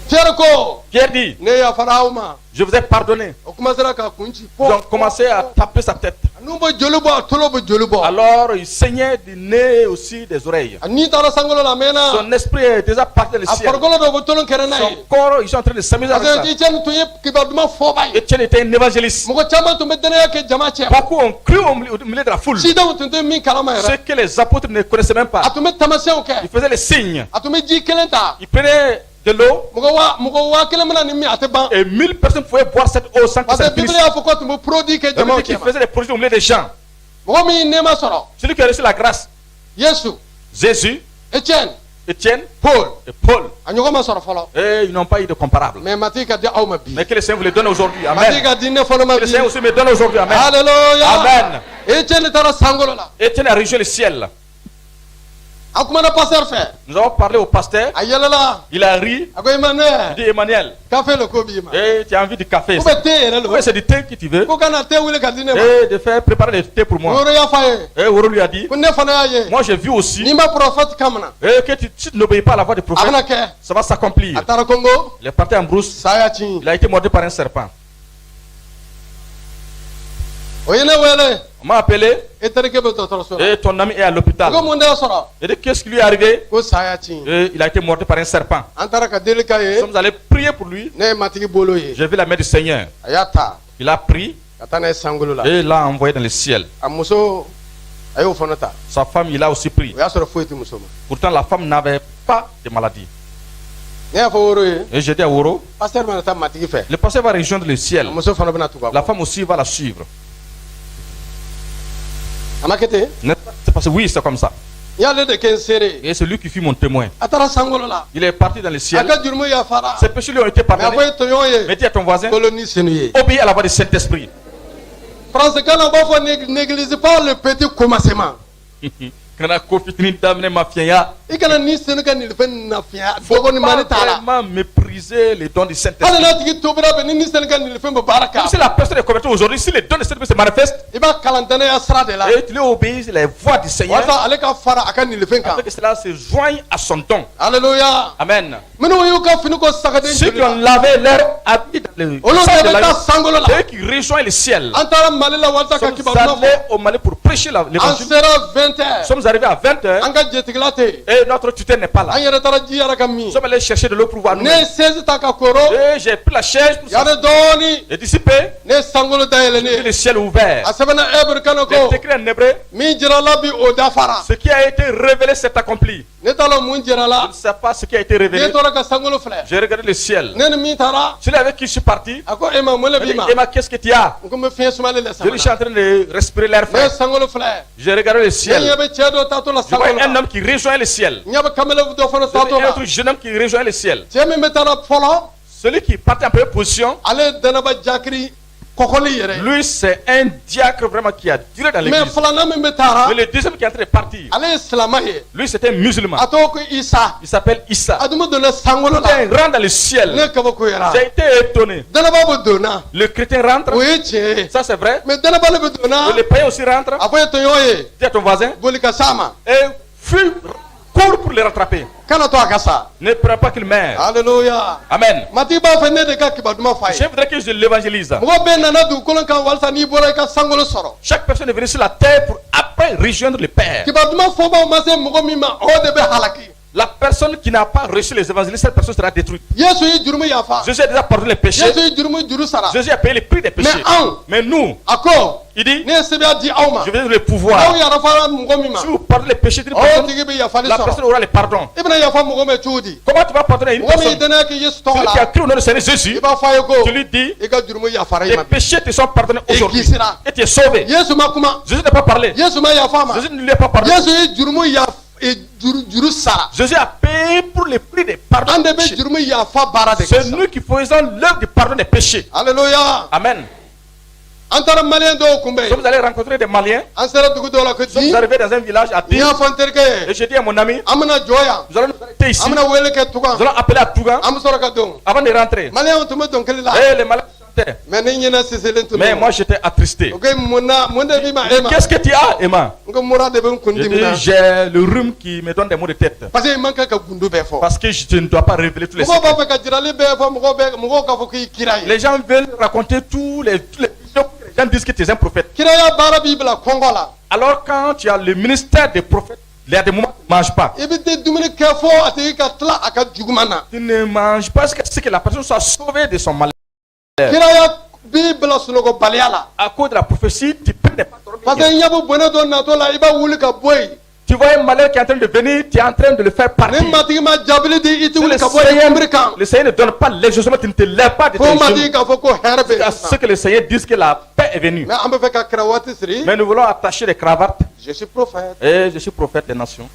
pierre ko Pierre dit, ne yafara aw ma je vous ai pardonné. o commencera ka kun ci Ils ont commencé à taper sa tête. a n'u bɛ joli bɔ a tolo bɛ joli bɔ Alors il saignait du nez et aussi des oreilles. a ni taara sankolo la a mɛnna Son esprit est déjà parti dans le a ciel. farikolo dɔ bɛ tolon kɛrɛ n'a Son ye corps, ils sont en train de s'amuser avec parce ça. que i cɛni tun ye kibaru duman fɔba ye Étienne était un évangéliste. mɔgɔ caman tun bɛ dɛnɛya kɛ jama cɛ ma Beaucoup ont cru au milieu de la foule. sidaw tun tɛ min kalama Ce yɛrɛ que les apôtres ne connaissaient même a pas. tun bɛ tamasiyɛnw Ils kɛ faisaient les signes. a tun bɛ ji kelen ta Ils prenaient de l'eau mɔgɔ waa kelen bɛna nin min a tɛ ban et 1000 personnes pouvaient boire cette eau sans que parce ça que ne finisse. bibili y'a fɔ ko a tun bɛ produit kɛ Ça veut jamaw dire qu'il cɛ ma faisait des projets au milieu des gens. mɔgɔ min ye nɛɛma sɔrɔ Celui qui a reçu la grâce, yesu Jésus, etienne Étienne paul et Paul, a ɲɔgɔn ma sɔrɔ fɔlɔ et ils n'ont pas eu de comparable. mais matigi ka di aw ma bi Mais que le Seigneur vous le donne aujourd'hui. matigi Amen. ka di ne fana ma Que le bi Seigneur aussi me donne aujourd'hui. Amen. alléluia Amen. etienne taara sankolo la Étienne a rejoint le ciel. a kumana pasteur fɛ Nous avons parlé au pasteur. a yɛlɛla Il a ri. a ko emmanuel Il dit, Emmanuel, kafe le ko b'i ma et tu as envie de café. ko bɛ te yɛrɛ Oui, lo c'est du thé que tu veux. ko ka na te wuli ka di ne ma Et de faire préparer le thé pour moi. woro y'a f'a ye Et Woro lui a dit, ko ne fana y'a ye moi j'ai vu aussi, n'i ma prophète kamana et que si tu n'obéis pas à la voix du a prophète, bɛna kɛ ça va s'accomplir. a taara kongo Il est parti en brousse. sa y'a ci Il a été mordu par un serpent. o ye ne wele On m'a appelé e terikɛ bɛ dɔgɔtɔrɔso la et ton ami est à l'hôpital. ko mun de y'a sɔrɔ Et de qu'est-ce qui lui est arrivé? ko sa y'a ci Et il a été mordu par un serpent. an taara ka deli k'a Nous ye sommes allés prier pour lui. ne ye matigi bolo ye J'ai vu la main du Seigneur. a y'a ta Il a pris ka taa n'a ye sankolo la et il l'a envoyé dans le ciel. a muso a y'o fana ta Sa femme, il a aussi pris. o y'a sɔrɔ foyi tɛ muso ma Pourtant, la femme n'avait pas de maladie. ne y'a fɔ woro ye Et j'ai dit à Woro, pasteur bɛna taa matigi fɛ le pasteur va rejoindre le ciel. a muso fana bɛna tugu a La kɔ femme aussi va la suivre. a ma kɛ ten N'est-ce pas? C'est parce que oui, c'est comme ça. n y'ale de kɛ n seere Et c'est lui qui fut mon témoin. a taara sankolo la Il est parti dans le a ciel. ka jurumu yafara Ses péchés lui ont été mɛ a pardonnés. fɔ e tɔɲɔgɔn Mais ye dis à ton voisin, kolo ni senu ye obéis à la voix du Saint-Esprit. faransikan na b'a fɔ néglige pas le petit commencement Kana ko fitini daminɛ ma fiɲɛya. i kana ni senu ka nin fɛn nafiya Faut dɔgɔ ni mani pas t'a la vraiment mépriser les dons du hali Saint-Esprit. n'a tigi tobira bɛ ni senu ka nin fɛn bɛ baara Comme kɛ si la personne est convertie aujourd'hui, si les dons du Saint-Esprit se manifestent, i b'a kalan danaya sira de la et tu lui obéis les voix du Seigneur, walasa ale ka fara a ka nin fɛn kan afin que cela se joigne à son don. alléluia Amen. minnu y'u ka fini ko sagaden Ceux joli qui ont la lavé leur habit dans le olu sang de de bɛ taa l'agneau, sankolo la eux qui rejoignent le ciel. an taara mali la walasa ka Nous sommes kibaru allés fɔ au Mali pour prêcher an l'évangile. sera 20 Nous heures sommes arrivés à 20h an ka jetigila tɛ yen et notre tuteur n'est pas là. an yɛrɛ taara ji yɛrɛ ka min Nous sommes allés chercher de l'eau pour voir nous. ne ye seize ta ka koro Et j'ai pris la chaise pour yanni dɔɔni et dissiper. ne ye sankolo dayɛlɛ Et ne le ciel ouvert. a sɛbɛnna hébreu kan na C'est ko écrit en hébreu. min jirala bi o dafara Ce qui a été révélé s'est accompli. ne t'a dɔn mun Je jirala ne sais pas ce qui a été ne révélé. tora ka sankolo filɛ J'ai regardé le ciel. ne ni min taara Celui avec qui je suis parti, a ko e ma mun le il b'i dit, ma Emma, qu'est-ce que tu as? n ko n bɛ fiɲɛ sumalen de Je lui suis sama en train de respirer l'air ne ye frais. sankolo filɛ J'ai regardé le ne ɲɛ ciel. bɛ cɛ dɔ taatɔ la Je vois sankolo un la homme qui rejoint le ciel. n ɲɛ bɛ kamalen dɔ fana Je vois taatɔ un la autre jeune homme qui rejoint le ciel. cɛ min bɛ taara fɔlɔ Celui qui partait en première position, ale ye danaba jakiri kɔkɔli yɛrɛ lui, c'est un diacre vraiment qui a duré dans mais l'église. filanan min bɛ taara Mais le deuxième qui est en train de partir, ale ye silama ye lui, c'était un musulman. a tɔgɔ ko isa Il s'appelle Issa. a dun bɛ donna sankolo Il la rentre dans le ciel. ne kabako yɛrɛ J'ai été étonné. danaba bɛ donna Le chrétien rentre, o ye tiɲɛ ye ça c'est vrai. mais danaba le bɛ donna Et le païen aussi rentre. a fɔ ye tɔɲɔgɔn ye Dis à ton voisin. boli ka s'a ma Et fuis, cours pour le rattraper. kana to a ka sa Ne prends pas qu'il meure. alléluia Amen. matigi b'a fɛ ne de ka kibaru duman f'a Je ye voudrais que je l'évangélise. mɔgɔ bɛɛ nana dugukolo kan walasa n'i bɔra i ka sankolo sɔrɔ Chaque personne est venue sur la terre pour après rejoindre le Père. kibaru duman fɔbaw ma se mɔgɔ min ma o de bɛ halaki La personne qui n'a pas reçu les évangilistes, cette personne sera détruite. yesu ye jurumu yafa Jésus a déjà pardonné les péchés. yesu ye jurumu juru sara Jésus a payé le prix des péchés. Mais nous, a ko il dit, ne ye sɛbɛya di aw ma je vais donner le aw pouvoir. yarafara mɔgɔ min ma Si vous pardonnez les péchés d'une o personne, tigi bɛ yafali la personne sɔrɔ aura le pardon. i bɛna yafa mɔgɔ ma cogo di Comment tu vas pardonner à une mɔgɔ min ye personne? danaya kɛ yesu tɔgɔ Celui qui a la cru au nom du Seigneur Jésus, i b'a fɔ a ye ko tu lui dis, i ka jurumu yafara i les ma péchés te sont pardonnés aujourd'hui. kisira. Et tu es sauvé. yesu ma kuma Jésus n'a pas parlé. yesu ma yafa a ma Jésus ne lui a pas pardonné. yesu ye jurumu juru sara Jésus a payé pour le prix des pardons. an des de bɛ péchés. jurumu yafa baara de C'est kɛ nous qui faisons l'œuvre du pardon des péchés. alléluia Amen. an taara maliyɛn dɔw kunbɛn Nous sommes allés rencontrer des Maliens. an sera dugu dɔw la ko Nous sommes di arrivés dans un village à n Di. y'a fɔ n terikɛ Et ye j'ai dit à mon ami, an bɛna jɔ yan nous allons nous arrêter ici. an bɛna wele kɛ tugan Nous allons appeler à Tougan an bɛ sɔrɔ ka don avant de rentrer. maliyɛnw tun bɛ dɔnkili la Et les Maliens chantaient. mais ne ɲɛna siselen tun Mais don moi j'étais attristé. o ko mun de b'i ma e ma Qu'est-ce que tu as, Emma? n ko mura de bɛ n kun J'ai dimi na dit, j'ai le rhume qui me donne des maux de tête. parce que i man kan ka gundu bɛɛ fɔ Parce que je ne dois pas révéler tous les mɔgɔw b'a secrets. fɛ ka jirali bɛɛ fɔ mɔgɔw k'a fɔ k'i kira ye Les gens veulent raconter tous les visions que les gens disent que tu es un prophète. kiraya baara b'i bila kɔngɔ la Alors quand tu as le ministère des prophètes, il y a des moments où tu ne manges pas. i bɛ tɛ dumuni kɛ fɔ a tigi ka tila a ka juguman na Tu ne manges pas jusqu'à ce que la personne soit sauvée de son malheur. kiraya b'i bila sunɔgɔbaliya la À cause de la prophétie, tu peux ne pas parce que dormir. ɲɛ bɛ bɔnɛ dɔ natɔ la i b'a wuli ka bɔ yen Tu vois un malheur qui est en train de venir, tu es en train de le faire partir. ni matigi ma jaabili di i tɛ Si wuli le ka bɔ yen kunbiri kan Le Seigneur ne donne pas l'exaucement, tu ne te lèves pas de tes fo matigi genoux. k'a fɔ ko hɛrɛ bɛ À yen ce sisan que le Seigneur dise que la paix est venue. mais an bɛ fɛ ka kira waati siri Mais nous voulons attacher les cravates. je suis prophète Et je suis prophète des nations.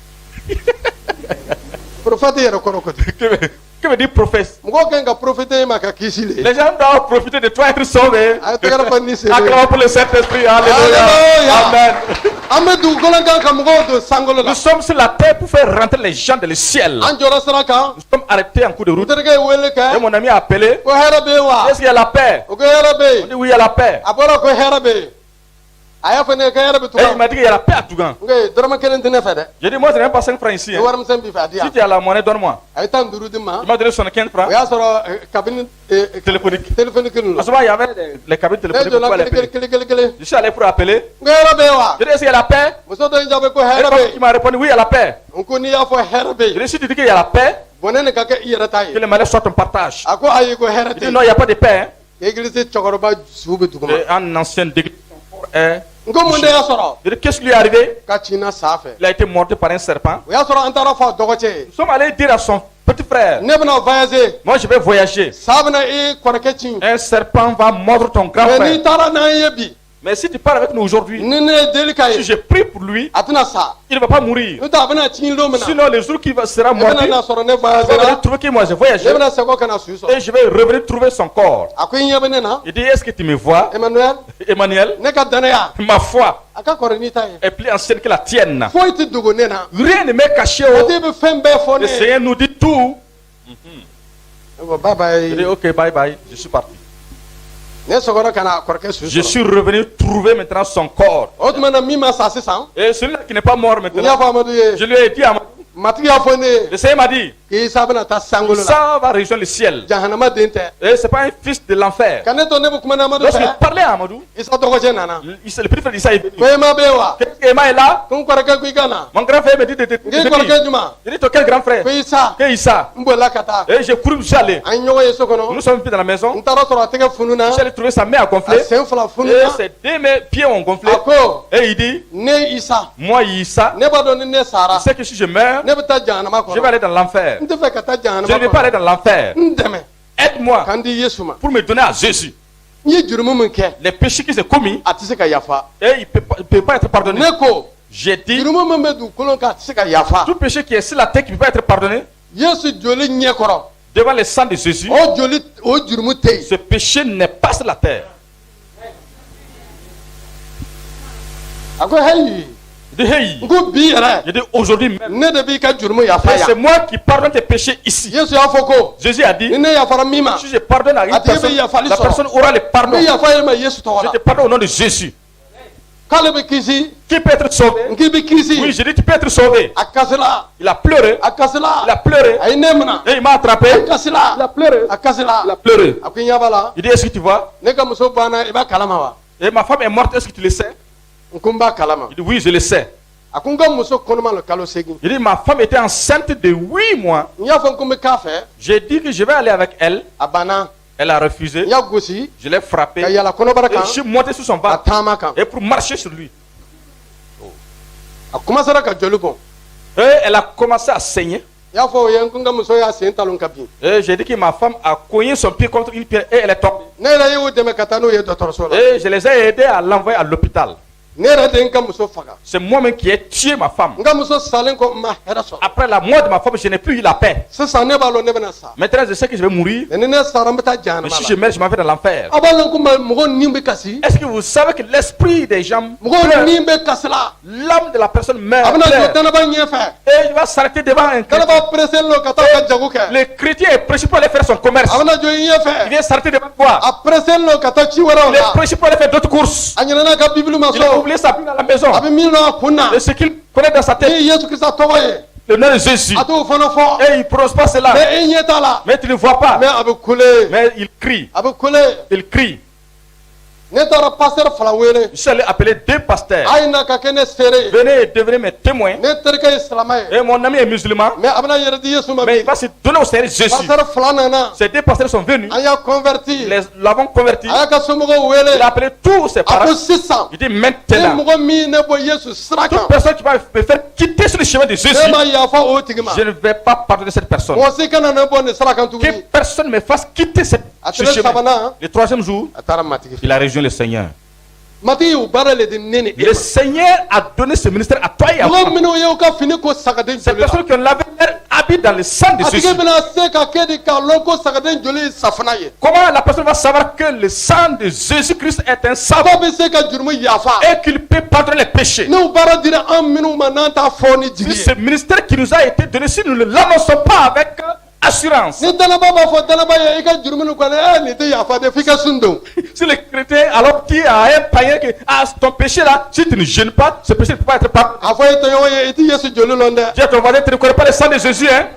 prophète yɛrɛ kɔrɔ ko di Que veut dire prophète? mɔgɔw kan ka prophète ma ka kisi le Les gens doivent profiter de toi être sauvé. a ye tɛgɛrɛ fɔ ni sen Acclamons pour le Saint-Esprit. Alléluia. Alléluia. Amen. an bɛ dugukolo kan ka mɔgɔw don sankolo la Nous sommes sur la terre pour faire rentrer les gens dans le ciel. an jɔra sira kan Nous sommes arrêtés en cours de n route. terikɛ ye wele Et kɛ mon ami a appelé. ko hɛrɛ bɛ yen wa Est-ce qu'il y a la paix? o ko hɛrɛ bɛ On yen dit oui, il y a la paix. a bɔra ko hɛrɛ bɛ yen a y'a fɔ ne ye kɛ yɛrɛ bɛ Et il m'a dit qu'il y a la paix à Tougan. n ko dɔrɔmɛ kelen tɛ ne fɛ dɛ J'ai dit, moi, je n'ai même pas 5 francs ici. ni Hein. warimisɛn b'i fɛ a di Si yan tu as la monnaie, donne-moi. a ye 15 di ma Il m'a donné 75 o francs. y'a sɔrɔ kabini Téléphonique. téléphone kelen À ce don moment, il y avait les cabines ne téléphoniques pour donna aller appeler. kelen Je suis allé pour appeler. n ko hɛrɛ bɛ yen wa J'ai dit, est-ce qu'il y a la paix? muso dɔ in jaabi ko Et hɛrɛ bɛ comme yen il m'a répondu, oui, il y a la paix. n ko n'i y'a fɔ hɛrɛ bɛ J'ai yen dit, si tu dis qu'il y a la paix, bon ne ka kɛ i yɛrɛ ta que ye le malheur soit ton partage. a ko ayi ko hɛrɛ Il tɛ dit, yen non, il n'y a pas de paix. église cɛkɔrɔba su bɛ duguma Hein. Et un ancien d'église. n ko mun de y'a sɔrɔ J'ai dit, qu'est-ce qui lui est arrivé? ka cinna sa fɛ Il a été mordu par un serpent. o y'a sɔrɔ an taara fɔ a dɔgɔcɛ ye Nous sommes allés dire à son petit frère, ne bɛna voyager moi je vais voyager. sa bɛna i kɔrɔkɛ ci Un serpent va mordre ton grand mais frère. n'i taara n'an ye bi Mais si tu parles avec nous aujourd'hui, ni ne ye deli ka si ye je prie pour lui, a tɛna sa il ne va pas mourir. n'o tɛ a bɛna ci don min na Sinon, le jour qu'il sera i mort, bɛna n'a sɔrɔ ne je vais voyagera trouver que moi j'ai ne voyagé bɛna segin ka na su sɔrɔ et je vais revenir trouver son corps. a ko i ɲɛ bɛ ne na Il dit, est-ce que tu me vois, Emmanuel Emmanuel? ne ka danaya Ma foi a ka kɔrɔ n'i ta ye est plus ancienne que la tienne. foyi tɛ dogo ne na Rien ne m'est caché. a Oh. tɛ bɛ fɛn bɛɛ fɔ Le ne ye Seigneur nous dit tout. ne ko bye Je dis, bye ok, bye bye, je suis parti. ne sɔgɔra ka na a kɔrɔkɛ su Je sɔrɔ suis revenu trouver maintenant son corps. o tuma na min ma sa sisan Et celui-là qui n'est pas mort n y'a maintenant, fɔ amadu ye je lui ai dit, matigi y'a fɔ ne ye le Seigneur m'a dit, k'isa bɛna taa sangolo la ça va rejoindre le ciel. jahanama den tɛ Et c'est pas un fils de l'enfer. ka ne to ne bɛ kuma na amadu Lorsqu'il fɛ parlait à Amadou, isa dɔgɔcɛ nana le petit frère d'Issa est venu. ko ema bɛ yen wa Qu'est-ce que Emma est là? ko n kɔrɔkɛ ko i ka na Mon grand frère me dit de n k'i venir. kɔrɔkɛ juma Je dis, toi, quel grand frère? ko isa Que Issa. n bolila ka taa Et j'ai couru, je suis allé. an ye ɲɔgɔn ye so Nous kɔnɔ sommes venus dans la maison. n taara sɔrɔ a tɛgɛ fununa Je suis allé trouver sa main à a gonfler. sen fila Et fununa ses deux mes pieds ont gonflé. a ko Et il dit, ne isa moi, Issa, ne b'a dɔn ni ne sara je sais que si je meurs, ne bɛ taa jahanama je vais kɔnɔ aller dans l'enfer. n tɛ fɛ ka taa Je ne jahanama vais pas aller kɔnɔ dans l'enfer. n dɛmɛ Aide-moi k'an di yesu ma pour me donner à Jésus. n ye jurumu min kɛ Les péchés qu'il s'est commis, a tɛ se ka yafa et il ne peut pas être pardonné. ne ko J'ai dit, jurumu min bɛ dugukolo kan a tɛ se ka yafa tout péché qui est sur la terre qui ne peut pas être pardonné, yesu joli ɲɛkɔrɔ devant le sang de Jésus, o joli o jurumu tɛ yen ce péché n'est pas sur la terre. a ko heyi Il dit, hey, n ko bi yɛrɛ je dis aujourd'hui même, ne de b'i ka jurumu yafa et c'est yan moi qui pardonne tes péchés ici. yesu y'a fɔ ko Jésus a dit, ni ne yafara min ma si je pardonne à une A ti personne, bɛ yafali la sɔrɔ. personne aura le n pardon. bɛ yafa ye ma yesu tɔgɔ Je la te pardonne au nom de Jésus. k'ale bɛ kisi Qui peut être sauvé? n k'i bɛ Oui, kisi je dis, tu peux être sauvé. a kasila Il a pleuré. a kasila Il a pleuré. a ye ne minɛ Et il m'a attrapé. a kasila Il a pleuré. a kasila Il a pleuré. a ko i ɲɛ b'a la Il dit, est-ce que tu vois? ne ka muso banna i b'a kalama wa Et ma femme est morte, est-ce que tu le sais? n ko n b'a kalama Il dit, oui, je le sais. a ko n ka muso kɔnɔma le kalo segin Il dit, ma femme était enceinte de 8 mois. n y'a fɔ n ko n bɛ k'a fɛ J'ai dit que je vais aller avec elle. a banna Elle a refusé. n y'a gosi Je l'ai frappé. ka yala kɔnɔbara Et kan je suis monté sur son a ventre. taama kan Et pour marcher sur lui. a commencera ka joli bɔn Et elle a commencé à saigner. n y'a fɔ o ye n ko n ka muso y'a sen talon ka bin Et j'ai dit que ma femme a cogné son pied contre une pierre et elle est tombée. ne yɛrɛ y'o dɛmɛ ka taa n'o ye dɔgɔtɔrɔso la Et je les ai aidés à l'envoyer à l'hôpital. ne yɛrɛ de n ka muso faga C'est moi-même qui ai tué ma femme. n ka muso salen kɔ n ma hɛrɛ sɔrɔ Après la mort de ma femme, je n'ai plus eu la paix. sisan ne b'a lɔn ne bɛna sa Maintenant, je sais que je vais mourir. mɛ ni ne sara n bɛ taa Mais jahanama si je la meurs, je m'en vais dans l'enfer. a b'a lɔn ko mɔgɔ nin bɛ kasi Est-ce que vous savez que l'esprit des gens, mɔgɔ nin bɛ kasi la l'âme de la personne a meurt bɛna jɔ pleure. danaba ɲɛfɛ Et il va s'arrêter devant un chrétien. danaba perese lo ka taa ka jago kɛ Le chrétien est prêché pour aller faire son commerce. a bɛna jɔ i Il ɲɛfɛ vient s'arrêter devant toi. a perese lo ka taa ci wɛrɛw Il est la prêché pour aller faire d'autres courses. a ɲinɛna ka bibulu ma Il a so oublié sa Bible à la maison. a bɛ min dɔn a kun na Et ce qu'il connaît dans sa tête, ni yesu kirisa tɔgɔ ye le nom de Jésus. a t'o fana fɔ Et il ne prononce pas cela. mɛ i ɲɛ t'a la Mais tu ne vois pas. mɛ a bɛ kule Mais il crie. a bɛ kule Il crie. ne taara pasteur fila wele Je suis allé appeler 2 pasteurs. a ye na ka kɛ ne seere ye Venez et devenez mes témoins. ne terikɛ ye silamɛ ye Et mon ami est musulman. mɛ a bɛna yɛrɛ di yesu ma Mais bi il va se donner au Seigneur Jésus. pasteur fila nana Ces 2 pasteurs sont venus. an y'a converti Ils l'avons converti. a y'a ka somɔgɔw Il wele a appelé tous ses a ko parents. sisan Il dit ni maintenant, mɔgɔ min ne bɔ yesu sira kan toute personne qui va me faire quitter sur le chemin de Jésus, ne ma yafa o tigi ma je ne vais pas pardonner cette personne. mɔgɔ si kana ne bɔ nin sira kan Que tuguni personne me fasse quitter ce a chemin. tile sabanan Le 3e jour, a taara matigi fɛ il a rejoint le Seigneur. matigi y'u baara le di ne ni e Le Seigneur a donné ce ministère à toi et à ma mɔgɔ moi. minnu y'u ka fini ko sagaden Ces joli la personnes qui ont lavé leur habit dans le sang de a tigi Jésus. bɛna se ka kɛ de k'a lɔn ko sagaden joli ye safunɛ ye Comment la personne va savoir que le sang de Jésus-Christ est un a savon bɛ se ka jurumu yafa et qu'il peut pardonner les péchés? n'u baara dira an minnu ma n'an t'a fɔ ni jigi Si ye ce ministère qui nous a été donné, si nous ne l'annonçons pas avec assurance. Ni danaba b'a fɔ danaba ye i ka juru minnu kɔnɔ nin tɛ yafa de f'i ka sun don. Si le chrétien alors qui a un païen que ton péché là, si tu ne gênes pas, ce péché ne peut pas être pas. A fɔ i tɔɲɔgɔn ye i tɛ Yesu joli lɔn dɛ. Dis à ton voisin, tu ne connais pas le sang de Jésus, hein?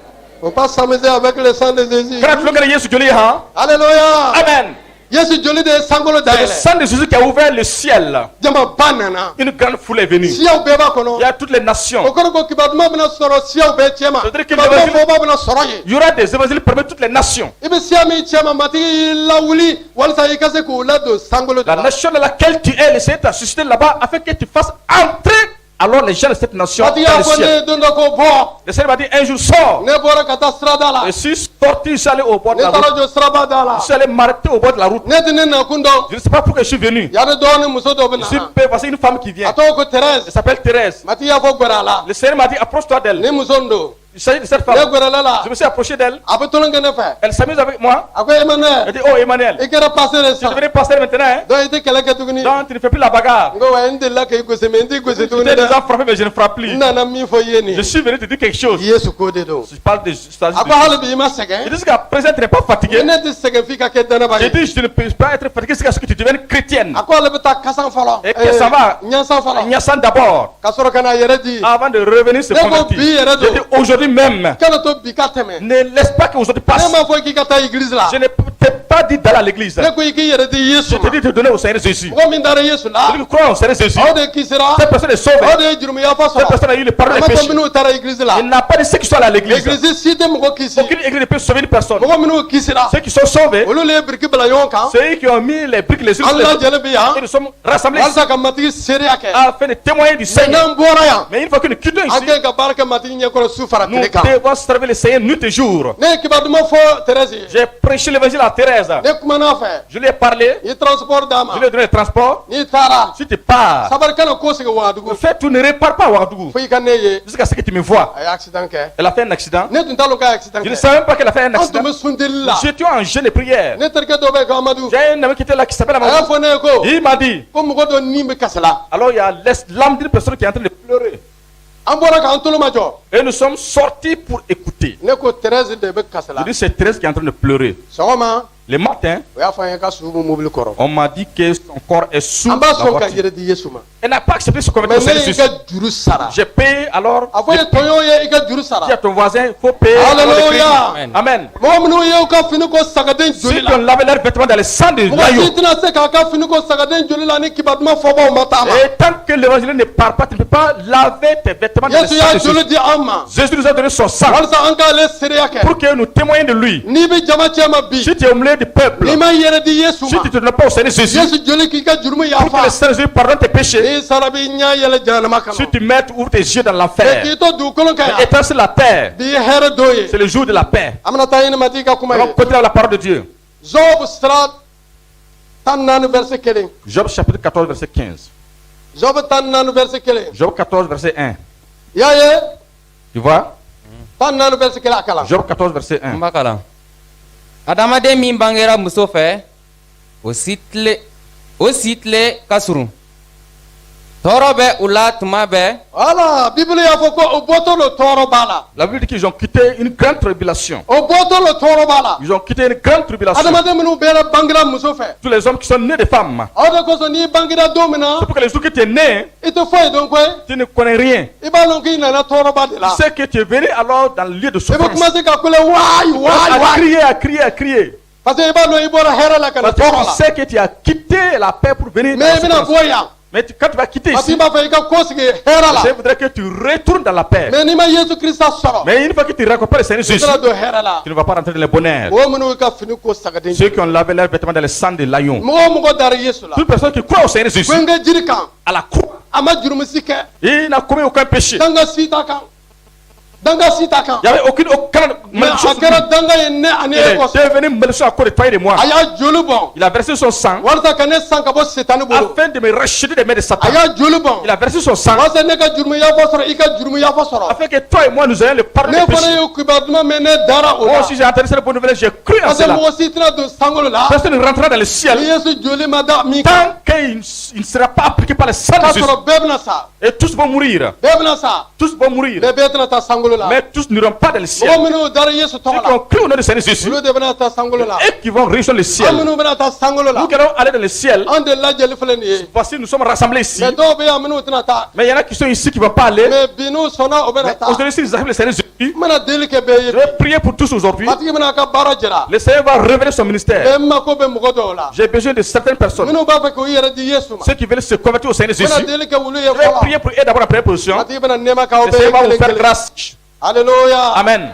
Faut pas s'amuser avec le sang de Jésus. Quand tu le connais, Jésus joli, hein? Alléluia. Amen. Yesu joli de ye sankolo C'est le dayɛlɛ. sang de Jésus qui a ouvert le ciel. Jama ba nana. Une grande foule est venue. Siyaw bɛɛ b'a Il kɔnɔ. y a toutes les nations. O kɔrɔ ko kibaruman bɛna sɔrɔ siyaw bɛɛ cɛ ma. C'est-à-dire que Kibaruman l'évangile- fɔba bɛna sɔrɔ yen. Il y aura des évangiles parmi toutes les nations. I bɛ siya min cɛ ma matigi y'i lawuli walasa i ka se k'u ladon sankolo de La la. nation dans laquelle tu es, le Seigneur t'a suscité là-bas afin que tu fasses entrer alors les gens de cette nation dans Matigi y'a le fɔ ne ciel. ye don dɔ ko bɔ. Le Seigneur m'a dit un jour sors. Ne bɔra ka taa sirada la. Je suis sorti, je suis allé au bord de Ne la route. taara jɔ siraba da la. Je suis allé m'arrêter au bord de la route. Ne tɛ ne nakun dɔn. Je ne sais pas pourquoi je suis venu. Y'a bɛ dɔgɔnin muso dɔ bɛ Je suis na. parce une femme qui vient. A tɔgɔ ko Elle Thérèse. s'appelle Thérèse. Matigi y'a fɔ gwɛrɛ a la. Le Seigneur m'a dit approche-toi d'elle. Ni muso in don. Il s'agit de cette Ne femme. gwɛrɛla la. Je me suis approché d'elle. A bɛ tolon kɛ ne fɛ. Elle s'amuse avec moi. A ko Emmanuel. Elle dit oh Emmanuel, I kɛra passer de tu es sisan. devenu pasteur maintenant, hein? Donc i tɛ kɛlɛ kɛ tuguni. Donc tu ne fais plus la bagarre. N ko wa n delila k'i gosi mais n t'i gosi Tu tuguni t'es dɛ. déjà frappé mais je ne frappe plus. N nana min fɔ i ye nin Je ye. suis venu te dire quelque chose. Yesu ko de don. Je parle de ça. A ko hali bi i ma Je sɛgɛn. dis qu'à présent tu n'es pas fatigué. Ne tɛ sɛgɛn f'i ka kɛ dɛnɛba Je ye. dis je ne peux pas être fatigué jusqu'à ce que tu deviennes chrétienne. A ko ale bɛ taa kasan fɔlɔ. Et que ça va. ɲɛsan fɔlɔ. Nyassan d'abord. Ka sɔrɔ ka n'a yɛrɛ di. Avant de revenir se Ne ko convertir. bi yɛrɛ Je dis don. aujourd'hui même. Kana to bi ka tɛmɛ. Ne laisse pas que aujourd'hui passe. Ne m'a fɔ k'i ka taa église la. Je ne t'ai pas dit d'aller à l'église. Ne ko i k'i yɛrɛ di Yesu Je te ma. dis de donner au Seigneur Jésus. Mɔgɔ min taara Yesu la. Celui qui croit au Seigneur Jésus. O de kisira. Cette personne est sauvée. O de ye jurumuyafa Cette sɔrɔ. personne a eu le pardon A des ma fɔ péchés. minnu taara église la. Il n'a pas dit ceux qui sont allés à l'église. Église si tɛ mɔgɔ kisi. Aucune église ne peut sauver une personne. Mɔgɔ minnu kisira. Ceux qui sont sauvés, Olu le ye biriki bila ɲɔgɔn kan. ceux qui ont mis les briques les unes An sur les autres, lajɛlen bɛ yan. et nous sommes rassemblés ici Walasa ka matigi seereya kɛ. afin de témoigner du Mais Seigneur. n'an bɔra yan. Mais une fois que nous quittons An ici, kɛ ka baara kɛ matigi ɲɛkɔrɔ su fara nous tile kan. devons servir le Seigneur nuit et jour. Ne ye kibaru duman fɔ Thérèse ye. J'ai prêché l'évangile à Thérèse. Ne kumana a fɛ. Je lui ai parlé, I ye transport d'a ma. je lui ai donné le transport. N'i taara. Si tu pars, Sabari kana ko sigi Wagadugu. fais tout, ne répare pas à Ouagadougou. Fo i ka ne ye. Jusqu'à ce que tu me vois. A ye accident kɛ. Elle a fait un accident. Ne tun t'a dɔn k'a ye accident Je ne kɛ. savais même pas qu'elle a fait un An tun accident. bɛ sun deli la. J'étais en jeûne et prière. Ne terikɛ dɔ bɛ yen ko Amadu. J'ai un ami qui était là qui s'appelle A y'a Amadou. fɔ ne ye ko. Il m'a dit, Ko mɔgɔ dɔ nin bɛ kasi la. alors il y a l'âme d'une personne qui est en train de pleurer. An bɔra k'an tolo majɔ. Et nous sommes sortis pour écouter. Ne ko Thérèse de bɛ kasi la. Je dis, c'est Thérèse qui est en train de pleurer. Sɔgɔma. Le matin, O y'a fɔ an ye ka su bɛ mobili kɔrɔ. on m'a dit que son corps est sous An la b'a sɔn ka voiture. yɛrɛ di Yesu ma. Elle n'a pas accepté ce convertir au Mais Seigneur ne y'i Jésus. ka juru sara. J'ai payé alors. A fɔ ye tɔɲɔgɔn ye i ka juru sara. Dis à ton voisin, il faut payer. alors le Alléluia. crédit. Amen. Mɔgɔ minnu ye u ka fini ko sagaden Ceux joli qui la. ont lavé leurs vêtements dans le sang de Mɔgɔ si l'agneau. tɛna se k'a ka fini ko sagaden joli la ni kibaru duman fɔbaaw ma taama. Et tant que l'évangile ne part pas, tu ne peux pas laver tes vêtements dans le Yesu sang y'a de joli Jésus. di an ma. Jésus nous a donné son sang Walasa an k'ale seereya kɛ. pour que nous témoignions de lui. N'i bɛ jama cɛ ma bi. Si tu es au milieu du peuple, N'i ma yɛrɛ di Yesu si ma. tu ne te donnes pas au Seigneur Jésus, Yesu joli k'i ka jurumu pour que le yafa. Seigneur Jésus pardonne tes péchés, N'i sara b'i ɲɛ yɛlɛ jahanama si kɔnɔ. tu mets, ouvres tes yeux dans Et l'enfer, k'i to dugukolo kan yan. étant sur la terre, Bi ye hɛrɛ don ye. c'est le jour de la paix. An bɛna taa ɲinimati ka kuma On va ye. continuer avec la parole de Dieu. Job sira 14 verset 1. Job chapitre 14, verset 15. Job 14 verset 1. Job 14, verset 1. I y'a ye. Tu vois? 14 verset 1 a kalan. Job 14, verset 1. N b'a kalan. Adamaden min bangera muso fɛ o si tile ka surun tɔɔrɔ bɛ u la tuma bɛɛ Voilà, Bible y'a fɔ ko o bɔtɔ lo tɔɔrɔ b'a la. La Bible dit qu'ils ont quitté une grande tribulation. O bɔtɔ lo tɔɔrɔ b'a la. Ils ont quitté une grande tribulation. Adamaden minnu bɛɛ la bangera muso fɛ. Tous les hommes qui sont nés de femmes. O de kosɔn n'i bangera don min na C'est pour que les jours que tu es né, i tɛ foyi dɔn koyi. tu ne connais rien. I b'a dɔn k'i nana tɔɔrɔba de la. Tu sais que tu es venu alors dans le lieu de I bɛ souffrance. commencer ka kule waayi waayi À waayi. crier, à crier, à crier. Parce que i b'a dɔn i bɔra hɛrɛ la ka na Parce que tɔɔrɔ tu la. sais que tu as quitté la paix pour venir dans Mais la i bɛna souffrance. bɔ yan. Mais quand tu vas quitter Parce que i ici, b'a fɛ i ka ko sigi hɛrɛ la. je voudrais que tu retournes dans la paix. Mais n'i ma Yesu Krista sɔrɔ. Mais une fois que tu rencontres le Seigneur I Jésus, tɛna don hɛrɛ la. tu ne vas pas rentrer dans le bonheur. Mɔgɔ minnu y'i ka fini ko sagaden. Ceux qui ont lavé leurs vêtements dans le sang de l'agneau. Mɔgɔ o mɔgɔ dara Yesu la. Toute personne qui croit au Seigneur Jésus, Kulonkɛ jiri kan. à la croix, A ma jurumisi kɛ. il n'a commis aucun péché. Danga si t'a kan. Danga si t'a kan. Il n'y avait aucune Mais a malédiction. kɛra danga ye ne ani Il e est kɔsɔn. devenu malédiction à cause de toi et de moi. A y'a joli bɔn. Il a versé son sang Walasa ka ne san ka bɔ Setani bolo. afin de me racheter des mains de A Satan. y'a joli bɔn. Il a versé son sang Walasa ne ka jurumu yafa sɔrɔ i ka jurumu yafa sɔrɔ. afin que toi et moi nous ayons le pardon Ne des fana péchés. ye kibaru duman mɛn ne dara o Moi la. aussi j'ai entendu cette bonne nouvelle, j'ai cru en Parce que cela. mɔgɔ si tɛna don sankolo la. Personne ne rentrera dans le Ni ciel Yesu joli ma da min kan. tant qu'il ne sera pas appliqué par le sang K'a de Jésus. sɔrɔ bɛɛ bɛna sa. Et tous vont mourir. Bɛɛ bɛna sa. Tous vont mourir. Mais bɛɛ tɛna taa sankolo sankolo la. Mais tous n'iront pas dans le ciel. Mɔgɔ minnu dara Yesu Ceux tɔgɔ qui ont la. cru au nom de Seigneur Jésus, Olu de bɛna taa sankolo la. et qui vont réussir le An ciel. minnu bɛna taa sankolo la. Nous qui allons aller dans le ciel. An de lajɛli filɛ nin ye. Voici, nous sommes rassemblés ici. Mais dɔw bɛ yan minnu tɛna taa. Mais il y en a qui sont ici qui ne vont pas aller. Mais bi n'u sɔnna o bɛna Mais taa. aujourd'hui, s'ils arrivent le Seigneur Jésus, N bɛna deli kɛ bɛɛ ye je vais prier pour tous aujourd'hui. matigi bɛna a ka baara jira. Le Seigneur va révéler son ministère. Mais n mako bɛ mɔgɔ dɔw la. J'ai besoin de certaines personnes. Minnu b'a fɛ k'u yɛrɛ di Yesu ma. Ceux qui veulent se convertir au Seigneur N Jésus. bɛna deli kɛ wulu ye Je vais fɔlɔ. prier pour eux d'abord en première position. Matigi bɛna nɛɛma k'aw Le bɛɛ Seigneur va ye vous faire kelen kelen. grâce. Alléluia. Amen.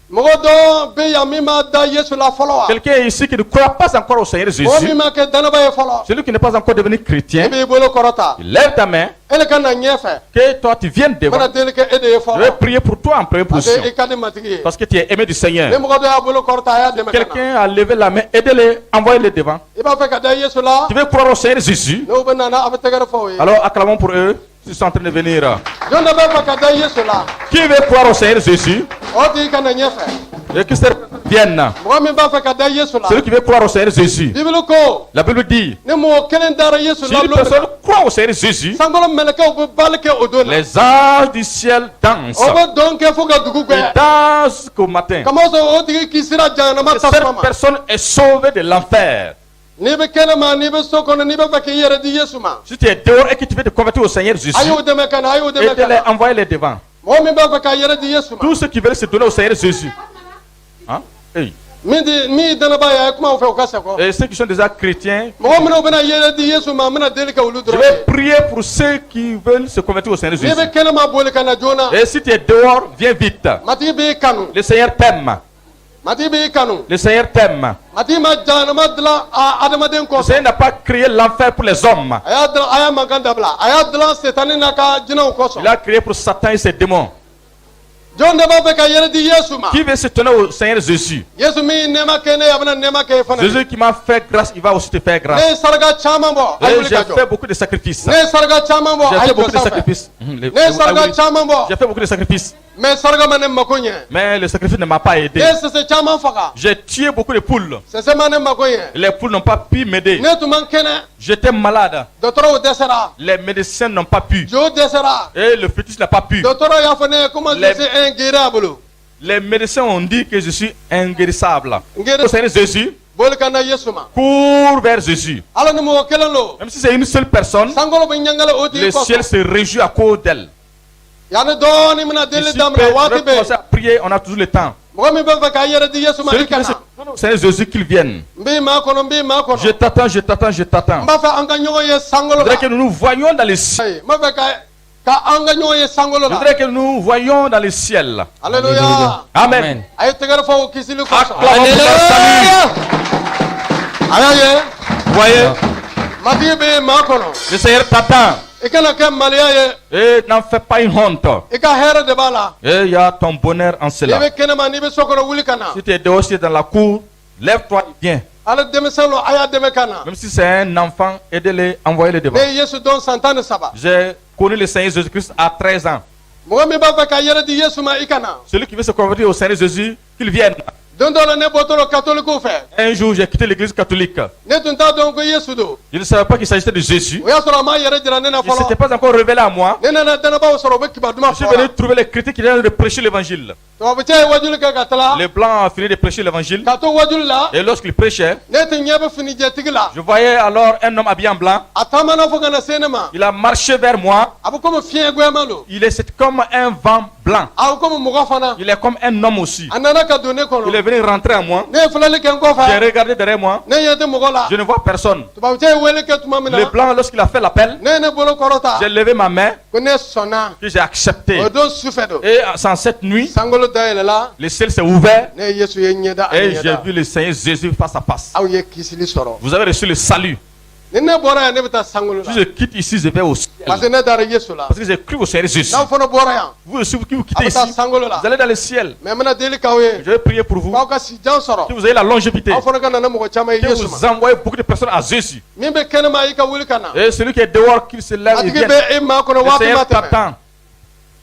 Mɔgɔ dɔ bɛ yan min ma da Yesu la fɔlɔ wa. Quelqu'un ici qui ne croit pas encore au Seigneur Jésus. Mɔgɔ min ma kɛ danaba ye fɔlɔ. Celui qui n'est pas encore devenu I chrétien. b'i bolo kɔrɔta. Lève ta main. E le ka na ɲɛfɛ. Que toi tu viennes N bɛna devant. deli kɛ e de ye Je vais fɔlɔ. prier pour toi en première Parce position. que i ka di matigi ye. Parce que tu es aimé du Ni Seigneur. mɔgɔ dɔ y'a bolo kɔrɔta a y'a dɛmɛ ka na. Quelqu'un a levé la main. Aidez-les. Envoyez-les devant. I b'a fɛ ka da Yesu la. Tu veux croire au Seigneur Jésus? N'o bɛ nana a bɛ tɛgɛrɛ fɔ o ye. Alors acclamons pour eux. Ils sont en train de venir. Jɔn dɔ bɛ fɛ ka da Yesu la. Qui veut croire au Seigneur Jésus? O tigi ka na ɲɛfɛ. Et que ces viennent. Mɔgɔ min b'a fɛ ka da Yesu la. Celui qui veut croire au Seigneur Jésus. Bibili ko La Bible dit, ni mɔgɔ kelen dara Yesu si la une lon min personne na. croit au Seigneur Jésus, Sankolo mɛlɛkɛw bɛ bali kɛ o don na. les anges du ciel dansent. O bɛ dɔn kɛ fo ka dugu Ils gbɛ. dansent jusqu'au matin. Kamasɔrɔ o tigi kisira jahanama Et cette tasuma ma. personne est sauvée de l'enfer. N'i bɛ kɛnɛma n'i bɛ so kɔnɔ n'i bɛ fɛ k'i yɛrɛ di Yesu ma. Si tu es dehors et que tu veux te convertir au Seigneur Jésus, A y'o dɛmɛ ka na a y'o dɛmɛ ka aidez-les, na. envoyez-les devant. Mɔgɔ min b'a fɛ k'a yɛrɛ di Yesu ma. Tous ceux qui veulent se donner au Seigneur Jésus. Hein? Hey. Min danaba ye a ye kuma o fɛ o ka sɛgɔ. Et ceux qui sont déjà chrétiens, Mɔgɔ minnu bɛna yɛrɛ di Yesu ma n bɛna deli kɛ olu je dɔrɔn vais ye. prier pour ceux qui veulent se convertir au Seigneur N'i Jésus. bɛ kɛnɛma boli ka na joona. Et si tu es dehors, viens vite. Matigi b'i kanu. Le Seigneur t'aime. Matigi b'i kanu. Le Seigneur t'aime. Matigi ma jahanama dilan a adamaden Le kɔsɔn. Seigneur n'a pas créé l'enfer pour les hommes. A y'a dilan a y'a mankan dabila. A y'a dilan Setani n'a ka jinɛw kɔsɔn. Il a créé pour Satan et ses démons. Jɔn de b'a fɛ ka yɛrɛ di Yesu ma. Qui veut se donner au Seigneur Jésus? Yesu min nɛɛma kɛ ne ye a bɛna nɛɛma kɛ e fana ye. Jésus qui m'a fait grâce, il va aussi te faire Ne grâce. ye saraka caman bɔ. A Et ye wuli j'ai ka fait jɔ. beaucoup de sacrifices. Ne ye saraka caman bɔ. J'ai A ye fait jɔ beaucoup de sanfɛ. sacrifices. Ne ye saraka caman bɔ. J'ai fait beaucoup de sacrifices. Mais saraka ma ne mako ɲɛ. Mais le sacrifice ne m'a pas Ne aidé. ye sɛsɛ caman faga. J'ai tué beaucoup de poules. Sɛsɛ ma ne mako ɲɛ. Les poules n'ont pas pu m'aider. Ne tun man kɛnɛ. J'étais malade. Dɔtɔrɔw dɛsɛra. Les médecins n'ont pas pu. Jo dɛsɛra. Et le fœtus n'a pas pu. Dɔtɔrɔw y'a fɔ ne ye comment Les- je suis un guéri a bolo. Les médecins ont dit que je suis inguérissable. Au Guéri Seigneur Jésus, boli ka na Yesu ma. cours vers Jésus. Ala ni mɔgɔ kelen lo. Même si c'est une seule personne, Sankolo bɛ ɲangale o tigi le ciel kɔsɔn. se réjouit à cause d'elle. Yanni dɔɔni mina deli Ici, daminɛ je waati vais commencer bɛɛ. à prier, on a toujours le temps. Mɔgɔ min bɛ fɛ k'a yɛrɛ di Yesu ma Celui i qui veut ka se na. donner au Seigneur Jésus, qu'il vienne. N b'i maa kɔnɔ n b'i maa kɔnɔ. Je t'attends, je t'attends, je t'attends. N b'a fɛ an ka ɲɔgɔn ye Je sankolo voudrais la. que nous nous voyions dans le ciel. N b'a fɛ ka an ka ɲɔgɔn ye sankolo Je la. voudrais que nous nous voyions dans le ciel. Alléluia. Amen. A ye tɛgɛrɛ fɔ o kisili kɔsɔn. Acclamons pour leur salut. A y'a ye. Vous voyez, Matigi bɛ maa kɔnɔ. le Seigneur t'attend. I kana kɛ maliya ye. Et n'en fais pas une honte. I ka hɛrɛ de b'a la. Et il y a ton bonheur en N'i cela. bɛ kɛnɛma n'i bɛ so kɔnɔ wuli ka na. Si tu es dehors, si tu es dans la cour, lève-toi et viens. Ala denmisɛn lo a y'a dɛmɛ ka na. Même si c'est un enfant, aidez-le, envoyez-le devant. Ne ye Yesu dɔn san 13. J'ai connu le Seigneur Jésus-Christ à 13 ans. Mɔgɔ min b'a fɛ ka yɛrɛ di Yesu ma i ka na. Celui qui veut se convertir au Seigneur Jésus, qu'il vienne. Don dɔ la ne bɔtɔ lɔ katolikiw fɛ. Un jour, j'ai quitté l'église catholique. Ne tun t'a dɔn ko Yesu don. Je ne savais pas qu'il s'agissait de Jésus. O y'a sɔrɔ a m'a yɛrɛ jira ne na Il ne s'était fɔlɔ. pas encore révélé à moi. Ne nana dɛnɛbaw sɔrɔ u bɛ kibaru duman Je suis fɔ venu la. trouver les critiques qui viennent de prêcher l'évangile. Tubabukɛ ye wajuli kɛ ka tila. Les blancs ont fini de prêcher l'évangile. Ka to wajuli la. Et lorsqu'ils prêchaient, Ne tun ɲɛ bɛ finijɛtigi la. je voyais alors un homme habillé en blanc. A taamana fɔ ka na se ne ma. Il a marché vers moi. A bɛ komi fiɲɛ goyama lo. Il est c'est comme un vent blanc. A bɛ komi mɔgɔ fana. Il est comme un homme aussi. A nana ka don ne Il est kɔnɔ. venu rentrer à moi. Ne ye filɛli kɛ n J'ai kɔfɛ. regardé derrière moi. Ne ɲɛ tɛ mɔgɔ la. Je ne vois personne. Tubabukɛ ye wele kɛ tuma min Le na. blanc, lorsqu'il a fait l'appel, Ne ye ne bolo kɔrɔta. j'ai levé ma main, Ko ne sɔnna. que j'ai accepté. O don sufɛ don. Et sans cette nuit, Sankolo dayɛlɛla. le ciel s'est ouvert Ne ye Yesu ye ɲɛda ani et j'ai ɲɛda. vu le Seigneur Jésus face à face. Aw ye kisili sɔrɔ. Vous avez reçu le salut. Ni ne bɔra yan ne bɛ taa sankolo Si la. je quitte ici, je vais au ciel. Parce que ne taara Yesu la. Parce que j'ai cru au Seigneur Jésus. N'aw fana bɔra yan. Vous aussi, qui vous A quittez bɛ ici, taa sankolo la. vous allez dans le ciel. Mais n bɛna deli k'aw ye. Je vais prier pour vous. K'aw ka sijan Que sɔrɔ. vous ayez la longévité. Aw fana ka na ne mɔgɔ caman ye Que Yesu vous ma. envoyez beaucoup de personnes à Jésus. Min bɛ kɛnɛma i ka wuli ka na. Et celui qui est dehors, qu'il se lève A et tigi vienne. bɛ e maa kɔnɔ Le waati ma Seigneur tɛmɛ. t'attend.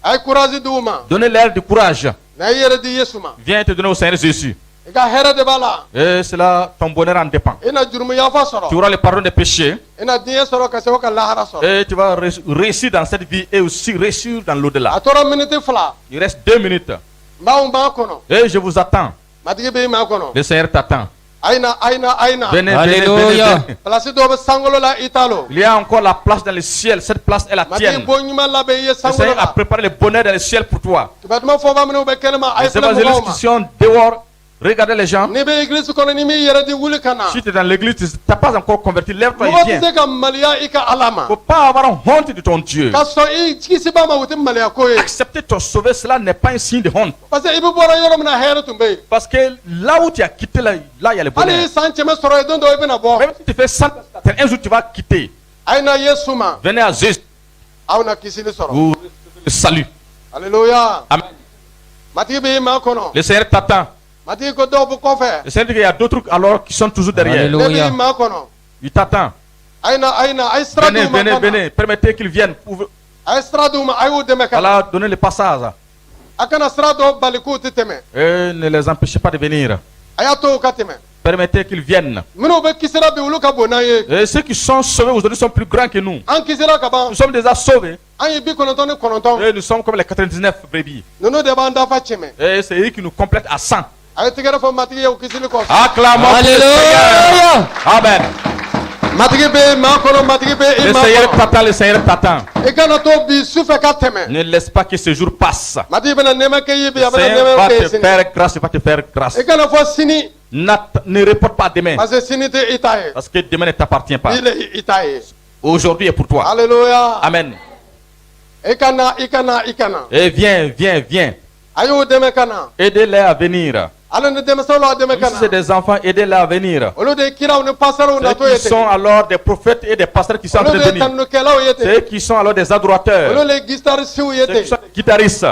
A ye courage di u ma. Donnez-leur du courage. Na i yɛrɛ di Yesu ma. Viens te donner au Seigneur Jésus. i ka hɛrɛ de b'a la. Et cela, ton bonheur en dépend. i na jurumu yafa sɔrɔ. Tu auras le pardon des péchés. i na diɲɛ sɔrɔ ka seko ka lahara sɔrɔ. Et tu vas réussir dans cette vie et aussi réussir dans l'au-delà. a tora miniti 2. Il reste 2 minutes. n b'anw b'an kɔnɔ. Et je vous attends. matigi b'i ma kɔnɔ. Le Seigneur t'attend. aina. Venez, Alléluia. venez. place dɔ bɛ sankolo la i t'a lon. Il y a encore la place dans le ciel. Cette place est la matigi tienne. bon ɲuman labɛn i ye Le sankolo Seigneur a la. préparé le bonheur dans le ciel pour toi. tubatuma fɔba minnu bɛ kɛnɛma a ye Les filɛ mɔgɔw évangélistes ma. qui sont dehors, regardez les gens. n'i bɛ église kɔnɔ ni m'i yɛrɛ di wuli ka na. Si tu es dans l'église, tu n'as pas encore converti, lève-toi et mɔgɔ viens. tɛ se ka maloya i ka ala ma. Il ne faut pas avoir honte de ton Dieu. ka sɔn i kisiba ma o tɛ maloya ko ye. Accepter ton sauver, cela n'est pas un signe de honte. parce que i bɛ bɔra yɔrɔ min na hɛrɛ tun bɛ yen. Parce que là où tu as quitté, là il y a le bonheur. hali san cɛmɛ sɔrɔ ye don dɔ i bɛna bɔ. Même si tu fais 100, un jour tu vas quitter. a ye na yesu ma. Venez à Jésus. aw na kisili sɔrɔ. Vous le salut. alléluia. Amen. matigi b'i ma kɔnɔ. Le Seigneur t'attend. matigi ko dɔw bɛ kɔfɛ. Le Seigneur dit qu'il y a d'autres alors qui sont toujours derrière. Alléluia. ne b'i ma kɔnɔ. Il t'attend. a ye na a ye sira Venez, d'u ma venez, ka na. venez. Permettez qu'ils viennent. a ye sira d'u ma a y'u dɛmɛ ka na. Voilà, donnez le passage. a kana sira dɔw bali k'u tɛ tɛmɛ. Et ne les empêchez pas de venir. a y'a to u ka tɛmɛ. Permettez qu'ils viennent. minnu bɛ kisira bi olu ka bon n'an ye. Et ceux qui sont sauvés aujourd'hui sont plus grands que nous. an kisira ka ban. Nous sommes déjà sauvés. an ye 99. Et nous sommes comme les 99 brebis. ninnu de b'an dafa cɛmɛ. Et c'est eux qui nous complètent à 100. a ye tigɛrɛ fɔ matigi ye o kisili kɔfɛ. Acclamons pour le Seigneur. Alléluia. Amen. matigi bɛ maa kɔnɔ matigi bɛ i Le ma Seigneur kɔnɔ. t'attend, le Seigneur t'attend. i kana to bi sufɛ ka tɛmɛ. Ne laisse pas que ce jour passe. matigi bɛna nɛɛma kɛ i ye bi Le a bɛna Seigneur nɛɛma va kɛ i ye te sini. faire grâce, il va te faire grâce. i kana fɔ sini. Ne reporte pas demain. parce que sini tɛ i ta ye. Parce que demain ne t'appartient pas. bi le i ta ye. Aujourd'hui est pour toi. alléluia. Amen. i kana. Et viens, viens, viens. a y'u dɛmɛ ka na. Aidez-les à venir. ala ni denmisɛnw la dɛmɛ ka Si c'est na. des enfants, aidez-les à venir. olu de ye kiraw ni pasɛrɛw natɔ Ceux ye qui sont ten. alors des prophètes et des pasteurs qui sont en train olu de de ye venir. tanukɛlaw ye Ceux ten. qui sont alors des adorateurs. olu le gitarisiw ye Ceux qui sont ten. des guitaristes.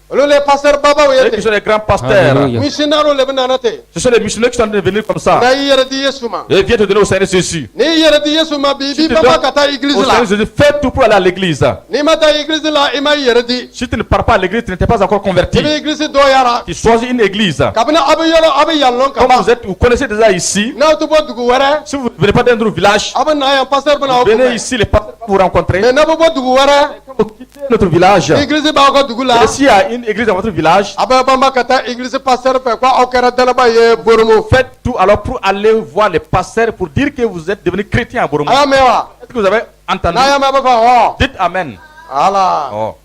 olu le pasɛr babaw Ceux ye qui sont ten. des grands pasteurs. Alléluia. misinaw le bɛ nana ten. Ce sont les missionnaires qui sont en train de venir comme ça. na i yɛrɛ di yesu ma. Et viens te donner au Seigneur Jésus. n'i yɛrɛ di yesu ma bi i Si b'i tu baba donnes ka taa église au la. Seigneur Jésus, fais tout pour aller à l'église. n'i ma taa église la i ma i yɛrɛ di. Si tu ne pars pas à l'église, tu n'étais pas encore i converti. bɛ église dɔyara. Tu choisis une église. kabini aw bɛ yɔrɔ aw bɛ yan lɔn ka Comme ban. vous connaissez déjà ici. n'aw tɛ bɔ dugu wɛrɛ. Si vous ne venez pas d'un autre village, aw bɛ na yan pasɛr bɛ na aw venez kunbɛn. ici, les pasteurs vont vous rencontrer. mais n'aw bɛ bɔ dugu wɛrɛ. Quand vous quittez notre village, église b'aw ka dugu la. et s'il y a une église dans votre village, a bɛ banba ka taa église pasɛr fɛ ko aw kɛra dɛnɛba ye boromo. faites tout alors pour aller voir les pasteurs pour dire que vous êtes devenu chrétien à Boromo. a y'a mɛn wa. Est-ce que vous avez entendu? n'a y'a mɛn a bɛ fɔ hɔ. Dites Amen. ala. Oh.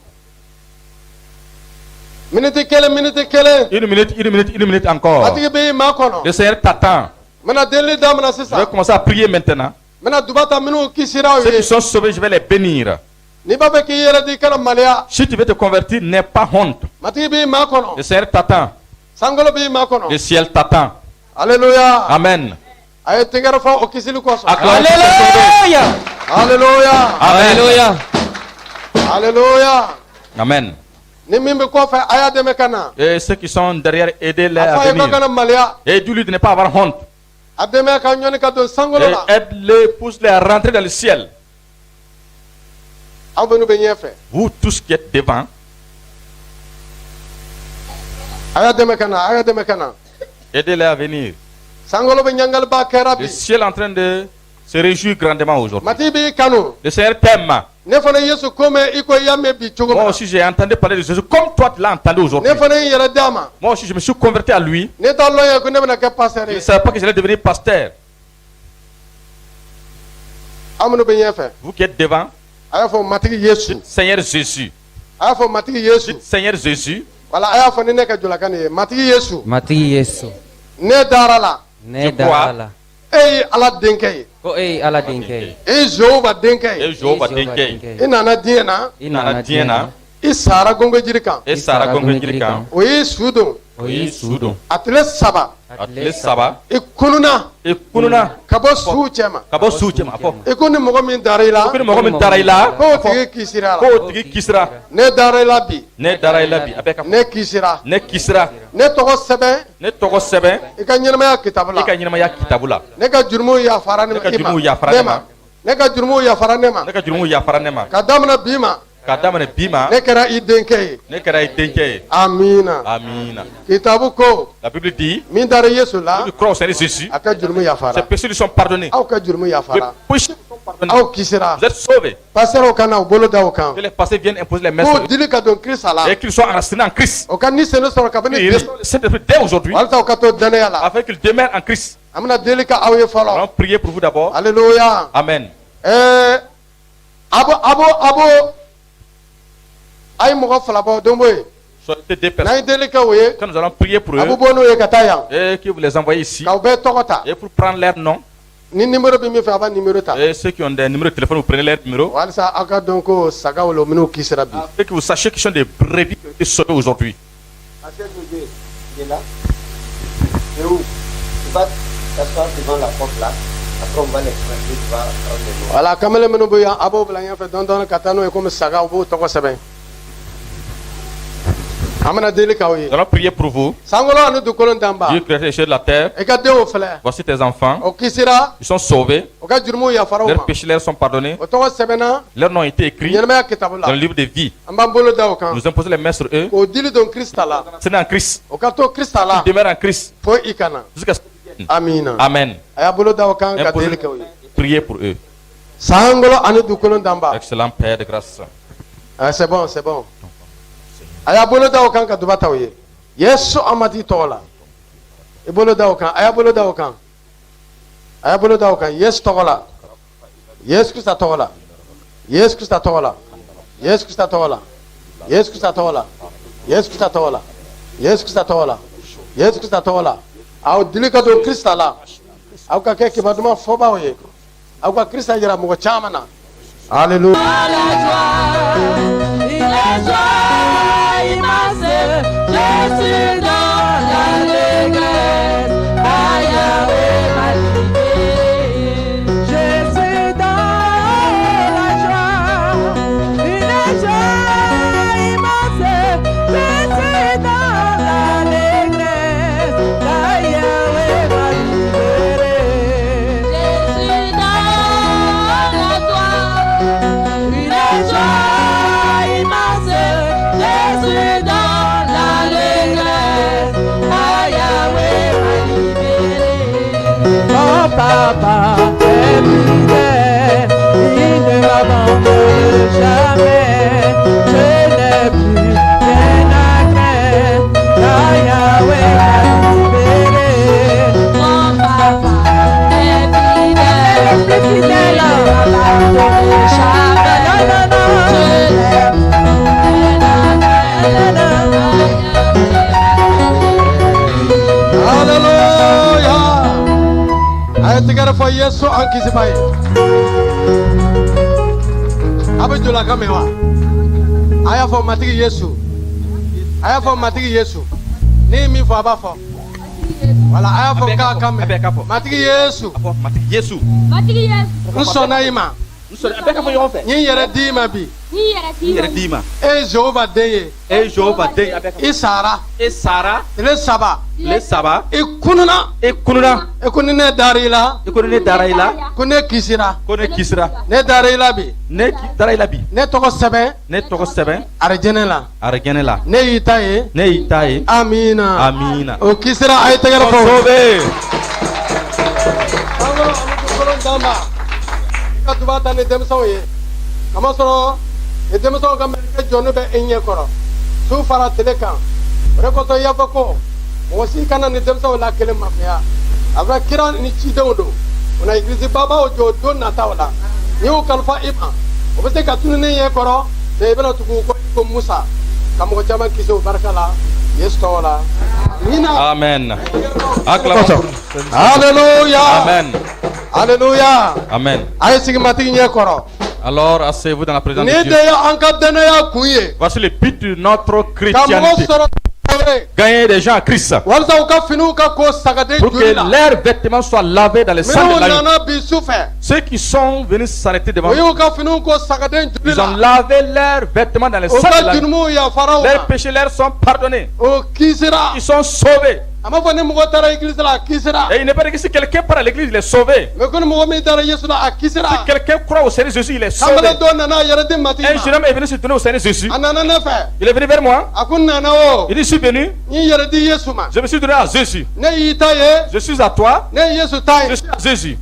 miniti kelen miniti kelen. Une minute, une minute, une minute encore. a tigi b'i ma kɔnɔ. Le Seigneur t'attend. n bɛna delili daminɛ Je vais sisan. commencer à prier maintenant. n bɛna duba ta minnu kisira aw Ceux ye. qui sont sauvés, je vais les bénir. n'i b'a fɛ k'i yɛrɛ di i kana maloya. Si tu veux te convertir, n'aie pas honte. matigi b'i ma Le kɔnɔ. Seigneur t'attend. sankolo b'i ma Le kɔnɔ. ciel t'attend. alléluia. Amen. a ye tɛgɛrɛ fɔ o kisili kɔsɔn. Acclamons. Alléluia. alléluia. Alléluia. alléluia. Amen. ni min bɛ kɔfɛ a y'a dɛmɛ ka na. Et ceux qui sont derrière, aidez-les a à fɔ a ye ka venir. kana maloya. Et dis-lui de ne pas avoir honte. a dɛmɛ ka ɲɔni ka don sankolo Et la. aide-les, pousse-les à rentrer dans le ciel. aw minnu bɛ ɲɛfɛ. Vous tous qui êtes devant, a y'a dɛmɛ ka na a y'a dɛmɛ ka na. aidez-les à venir. sankolo bɛ ɲangaliba kɛra bi. Le ciel est en train de se réjouir grandement aujourd'hui. matigi b'i kanu. Le Seigneur t'aime. ne fana yesu ko mɛn i ko i y'a mɛn bi cogo min Moi na. aussi, j'ai entendu parler de Jésus comme toi, tu l'as entendu aujourd'hui. ne fana y'i yɛrɛ d'a ma. Moi aussi, je me suis converti à lui. ne t'a lɔn ye ko ne bɛna kɛ pasɛri Je ne ye. savais pas que j'allais devenir pasteur. aw minnu bɛ ɲɛfɛ. Vous qui êtes devant, a y'a fɔ matigi yesu. Seigneur Jésus. a y'a fɔ matigi yesu. Seigneur Jésus. wala a y'a fɔ ni ne ka jɔlakan nin ye matigi yesu. Matigi Yesu. ne dara la. Ne crois. dala. e ye ala denkɛ ye. Ko e ye Ala denkɛ ye. e ye jehova denkɛ Et ye. Jéhovah E ye Jehova denkɛ. i nana diɲɛ na. I nana nana diɲɛ diɲɛ na. na. i sara gɔngɔ jiri kan. Et Sarah Gongwe kan. o y'i su don. O y'i su don. a tile saba. A tile saba. i kununa. I kununa. ka bɔ suw cɛ ma. Ka bɔ su cɛ ma. Fɔ. i ko ni mɔgɔ min dara i la. Ko ni mɔgɔ min dara i la, k'o tigi kisira k'o la. tigi kisira. ne dara i la bi. Ne dara i la bi. A bɛ ka fɔ. ne kisira. Ne kisira. ne tɔgɔ sɛbɛn. Ne tɔgɔ sɛbɛn i ka ɲɛnamaya kitabu la. i ka ɲɛnamaya kitabu la. ne ka jurumu yafara Ne ka i ma. jurumu yafara ne ne ma. ma. ne ka jurumu yafara ne ma. Ne ka jurumu yafara ne ma. ka daminɛ bi ma. Kadamane bima. ne kɛra i denkɛ ye. Ne kɛra i denkɛ ye. Amina. Amina. Kitabu ko La Bible dit. min dara Yesu la Tu crois au Seigneur Jésus. a ka jurumu Ses yafara. péchés lui sont pardonnés. Aw ka jurumu Les yafara. péchés sont pardonnés. Aw kisira. Vous êtes sauvés. Pasɛrɛw ka na u bolo da o kan. Que les pasteurs viennent imposer les mains K'o sur eux. dili ka don Kirista la. Et qu'ils soient enracinés en Christ. O ka ni sɛnɛ sɔrɔ kabini Et bi. le Saint-Esprit dès aujourd'hui. walasa u ka to dɛnɛya la. Afin qu'ils demeurent en Christ. an bɛna deli ka aw ye Nous fɔlɔ. allons prier pour vous d'abord. Alléluia. Amen. Abo a ye mɔgɔ fila bɔ donbo ye. Soyez deux n'an personnes. ye deli kɛ o ye. Quand nous allons prier pour a bɛ eux. bɔ n'o ye ka taa yan. Et que vous les envoyez ici. k'aw bɛɛ tɔgɔ ta. Et pour prendre leur nom. ni numéro bɛ min fɛ a b'a numéro ta. Et ceux qui ont des numéros de téléphone, vous prenez leur numéro. walasa aw ka dɔn ko sagaw lo minnu kisira bi. Afin que vous sachiez qu'ils sont des brebis qui ont été sauvés aujourd'hui. Il est là. Et où? Tu vas t'asseoir devant la porte là. Après, on va l'extraire. Tu vas prendre le nom. wala kamalen minnu bɛ yan a b'o bila ɲɛfɛ dɔɔni ka taa n'o ye komi saga u b'o tɔgɔ sɛbɛn. an bɛna deli k'aw ye. Nous allons prier pour vous. sankolo ani dugukolo danba. Dieu créé les cieux de la terre. i ka denw filɛ. Voici tes enfants. o kisira. Ils sont sauvés. o ka jurumuw yafara u Leurs ma. péchés leur sont pardonnés. o tɔgɔ sɛbɛnna. Leurs noms ont été écrits ɲɛnɛmaya kitabu dans le la. livre de vie. an b'an bolo da o kan. Nous imposons les mains sur eux. k'o dili don Kirista la. C'est en Christ. o ka to Kirista la. Ils demeurent en Christ. fo i ka na. Jusqu'à ce qu'ils viennent. amina. Amen. a y'a bolo da o kan ka Imposez, deli kɛ o ye. priez pour eux. sankolo ani dugukolo danba. Excellent Père de grâce. c'est bon c'est bon. a y'a bolo da o kan ka duba ta o ye. yesu amadi tɔgɔ la. i bolo da o kan a y'a bolo da o kan. a y'a bolo da o kan yesu tɔgɔ la. yesu Kirista tɔgɔ la. yesu Kirista tɔgɔ la. yesu Kirista tɔgɔ la. yesu Kirista tɔgɔ la. yesu Kirista tɔgɔ la. yesu Kirista tɔgɔ la. yesu Kirista tɔgɔ la. aw dili ka don Kirista la. aw ka kɛ kibaru duman fɔbaaw ye. aw ka Kirista yira mɔgɔ caman na. Alléluia. Papa est fidèle, il ne m'abandonne jamais. Je n'ai plus rien à craindre, car Yahweh m'a libéré. Mon papa est fidèle, il ne m'abandonne jamais. Non, non, non, je n'ai plus rien à craindre. Alléluia. a ye tɛgɛrɛ fɔ yesu an kisiba ye. a bɛ jɔla kan mɛn wa. a y'a fɔ matigi yesu. a y'a fɔ matigi yesu. ne ye min fɔ a b'a fɔ. wala a y'a fɔ k'a kan mɛn. matigi yesu. Jésus. n sɔnna i ma. n ye n yɛrɛ d'i ma bi. Dima. e ye Jehova den ye. Et Jéhovah dit i sara. et Sarah tile saba. les sabbats i kununa. et Kununa e ko ni ne dar'i la. et Kunune Daraïla ko ne kisira. Kone Kisra ne dar'i la bi. ne Daraïla bi ne tɔgɔ sɛbɛn. ne Toko Seben arijɛnɛ la. Argenela ne y'i ta ye. ne Itaï amina. Amina. o kisira a ye tɛgɛrɛ fɔ. Sauvé. Dama. I ka duba ta ni denmisɛnw ye. kamasɔrɔ ni denmisɛnw ka mɛlɛkɛ jɔnni bɛ e ɲɛ kɔrɔ. su fara tile kan. o de kosɔn i y'a fɔ ko mɔgɔ si kana ni denmisɛnw la kelen mafiya. a bɛ kira ni cidenw don. o na igilisi babaw jɔ don nataw la. n'i y'u kalifa i ma. o bɛ se ka tunu ni ɲɛ kɔrɔ. i bɛna tugu ko musa. ka mɔgɔ caman kisi o barika la. yesu tɔgɔ la. amina. Amen. Acclamation. Alléluia. Amen. Alléluia. Amen. a ye sigi matigi ɲɛ kɔrɔ. Alors, asseyez-vous dans la présence ni de de Dieu. ye an ka dɛnɛya kun ye. Voici le but de notre ka mɔgɔ chrétienté. sɔrɔ Gagner des gens à Christ. walasa u ka finiw ka ko sagaden Pour que joli la. leurs vêtements soient lavés dans le sang minnu de l'agneau. nana bi su fɛ. Ceux qui sont venus s'arrêter devant o nous, y'u ka finiw ko sagaden joli ils ont la. lavé leurs vêtements dans le o sang de ka l'agneau. jurumu yafara u Leurs ma. péchés leur sont pardonnés. o kisira. Ils sont sauvés. ama fɔ ni mɔgɔ taara église la a kisira Et il n'est pas dit que si quelqu'un part à l'église, il est sauvé. mais ko ni mɔgɔ min taara Yesu la a Si kisira quelqu'un croit au Seigneur Jésus, il est sauvé. kamalen dɔ nana a yɛrɛ di matigi Un jeune ma homme est venu se donner au Seigneur Jésus. a nana ne fɛ Il est venu vers moi. a ko n nana o Il dit, je suis venu. n y'i yɛrɛ di Yesu ma Je me suis donné à Jésus. ne y'i ta ye Je suis à toi. ne ye Yesu ta Je ye suis à Jésus.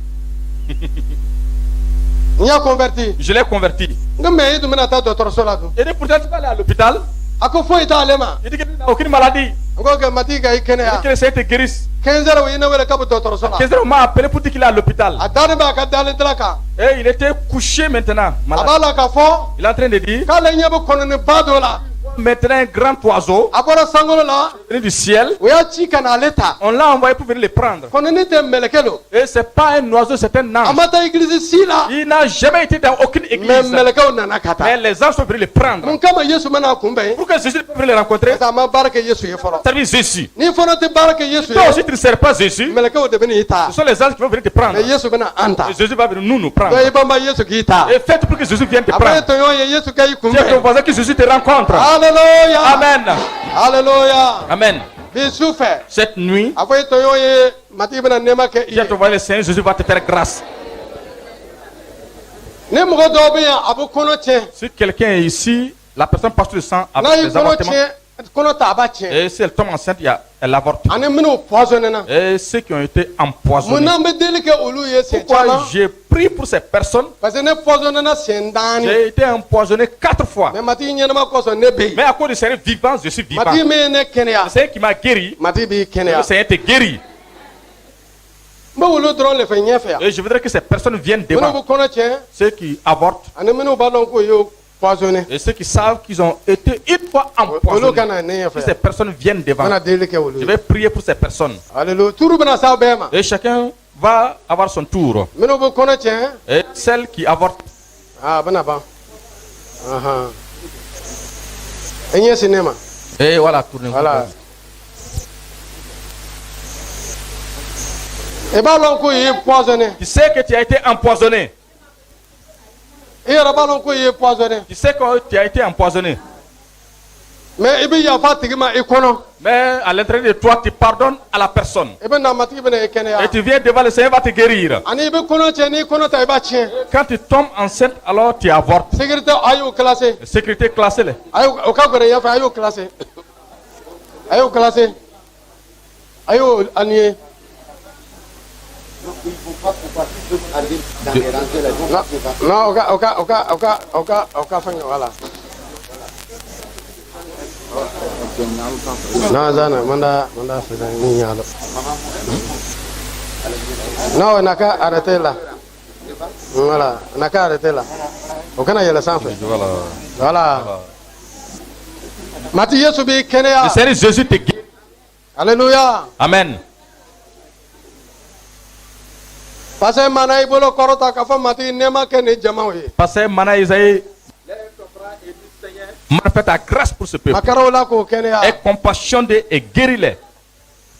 n y'a converti Je l'ai converti. n ko mais i dun bɛna taa dɔgɔtɔrɔso la dun Il dit, pourtant, tu vas aller à l'hôpital. a ko foyi t'ale ma Il dit qu'il n'a aucune maladie. n ko kɛ matigi ka i Il dit que kɛnɛya le Seigneur te guérisse. 15 heures u ye ne wele k'a bɛ dɔgɔtɔrɔso la 15 heures, on m'a appelé pour dire qu'il est à l'hôpital. a dalen b'a ka dalen dila kan Et il était couché maintenant, a malade. b'a la k'a fɔ Il est en train de dire, k'ale ɲɛ bɛ kɔnɔniba dɔ la maintenant un grand oiseau a bɔra sankolo la venu du ciel. o y'a ci ka na ale ta On l'a envoyé pour venir le prendre. kɔnɔni tɛ mɛlɛkɛ lo Et c'est pas un oiseau, c'est un a ange. ma taa église si la Il n'a jamais été dans aucune mais église. mɛlɛkɛw nana ka Mais taa les anges sont venus le prendre. mun kama Yesu mana kunbɛn Pour que Jésus puisse venir le rencontrer, parce que a ma baara kɛ Yesu ye fɔlɔ servir Jésus. n'i fana tɛ baara kɛ Yesu Toi aussi, ye tu ne sers pas Jésus. mɛlɛkɛw de bɛ n'i ta Ce sont les anges qui vont venir te prendre. mais Yesu bɛna an ta Et Jésus va venir nous prendre. donc i banba Yesu k'i ta Et faites pour que Jésus vienne te a bɛ prendre. tɔɲɔgɔn ye Yesu ka i Dis à ton kunbɛn voisin que Jésus te rencontre. alléluia Amen. alléluia Amen. bi su fɛ Cette nuit, a fɔ i tɔɲɔgɔn ye matigi bɛna nɛɛma kɛ i dis à ton ye voisin, le Seigneur Jésus va te faire grâce. ni mɔgɔ dɔw bɛ yan a bɛ kɔnɔ tiɲɛ Si quelqu'un est ici, la personne passe tout le sang n'a avec ye les kɔnɔ avortements. tiɲɛ kɔnɔ ta a b'a tiɲɛ Et si elle tombe enceinte, elle avorte. ani minnu poisonné na Et ceux qui ont été mun empoisonnés. n'an bɛ deli kɛ olu ye siɲɛ Pourquoi caman j'ai prié pour ces personnes? parce que ne poisonné na siɲɛ naani J'ai été empoisonné 4 fois. mais matigi ɲɛnama kosɔn ne bɛ Mais yen à cause du Seigneur vivant, je suis vivant. matigi min ye ne kɛnɛya Le Seigneur qui m'a guéri, matigi b'i le kɛnɛya Seigneur te guérit. n bɛ olu dɔrɔn de fɛ ɲɛfɛ yan Et je voudrais que ces personnes viennent minnu devant. bɛ kɔnɔ tiɲɛ Ceux qui avortent ani minnu b'a dɔn k'o ye poisonné et ceux qui savent qu'ils ont été une fois olu empoisonnés. ka na ne Que ɲɛfɛ ces yan personnes viennent n devant. bɛna deli kɛ olu Je ye vais prier pour ces personnes. alléluia tuuru bɛna s'aw bɛɛ ma Et chacun va avoir son tour. minnu bɛ kɔnɔ tiɲɛ Et celles qui avortent, a bɛna ban ahan i ɲɛsin ne ma et voilà, tournez-vous. voilà i b'a dɔn k'o ye poisonné Tu sais que tu as été empoisonné. i yɛrɛ b'a dɔn k'o ye poisonné Tu sais que tu as été empoisonné. mais i bɛ yafa tigi ma i kɔnɔ Mais à l'intérieur de toi, tu pardonnes à la personne. i bɛ na matigi bɛna i Et kɛnɛya tu viens devant le Seigneur, va te guérir. ani i bɛ kɔnɔ tiɲɛ n'i kɔnɔ ta i b'a tiɲɛ Quand tu tombes enceinte, alors tu avortes. sécurité a y'o classé Sécurité classée. Là. o ka gɛrɛ ɲɛfɛ a y'o classé a y'o classé a y'o annué Donc il ne faut pas pouvoir tous aller dans les rangées là. Donc, non c'est pas- non o ka fɛngɛ voilà non zana manda fɛnɛ ni ɲa non na ka arrêté là voilà na ka arrêté là o kana yɛlɛ sanfɛ voilà mati yesu b'i Le kɛnɛya Seigneur Jésus te guérit. alléluia Amen. parce que mana i bolo kɔrɔta k'a fɔ mati nɛɛma kɛ ni jamaw ye Parce que maintenant, Isaïe, fait ta grâce pour ce peuple. makaraw la k'o Aie kɛnɛya compassion de et guéris-les.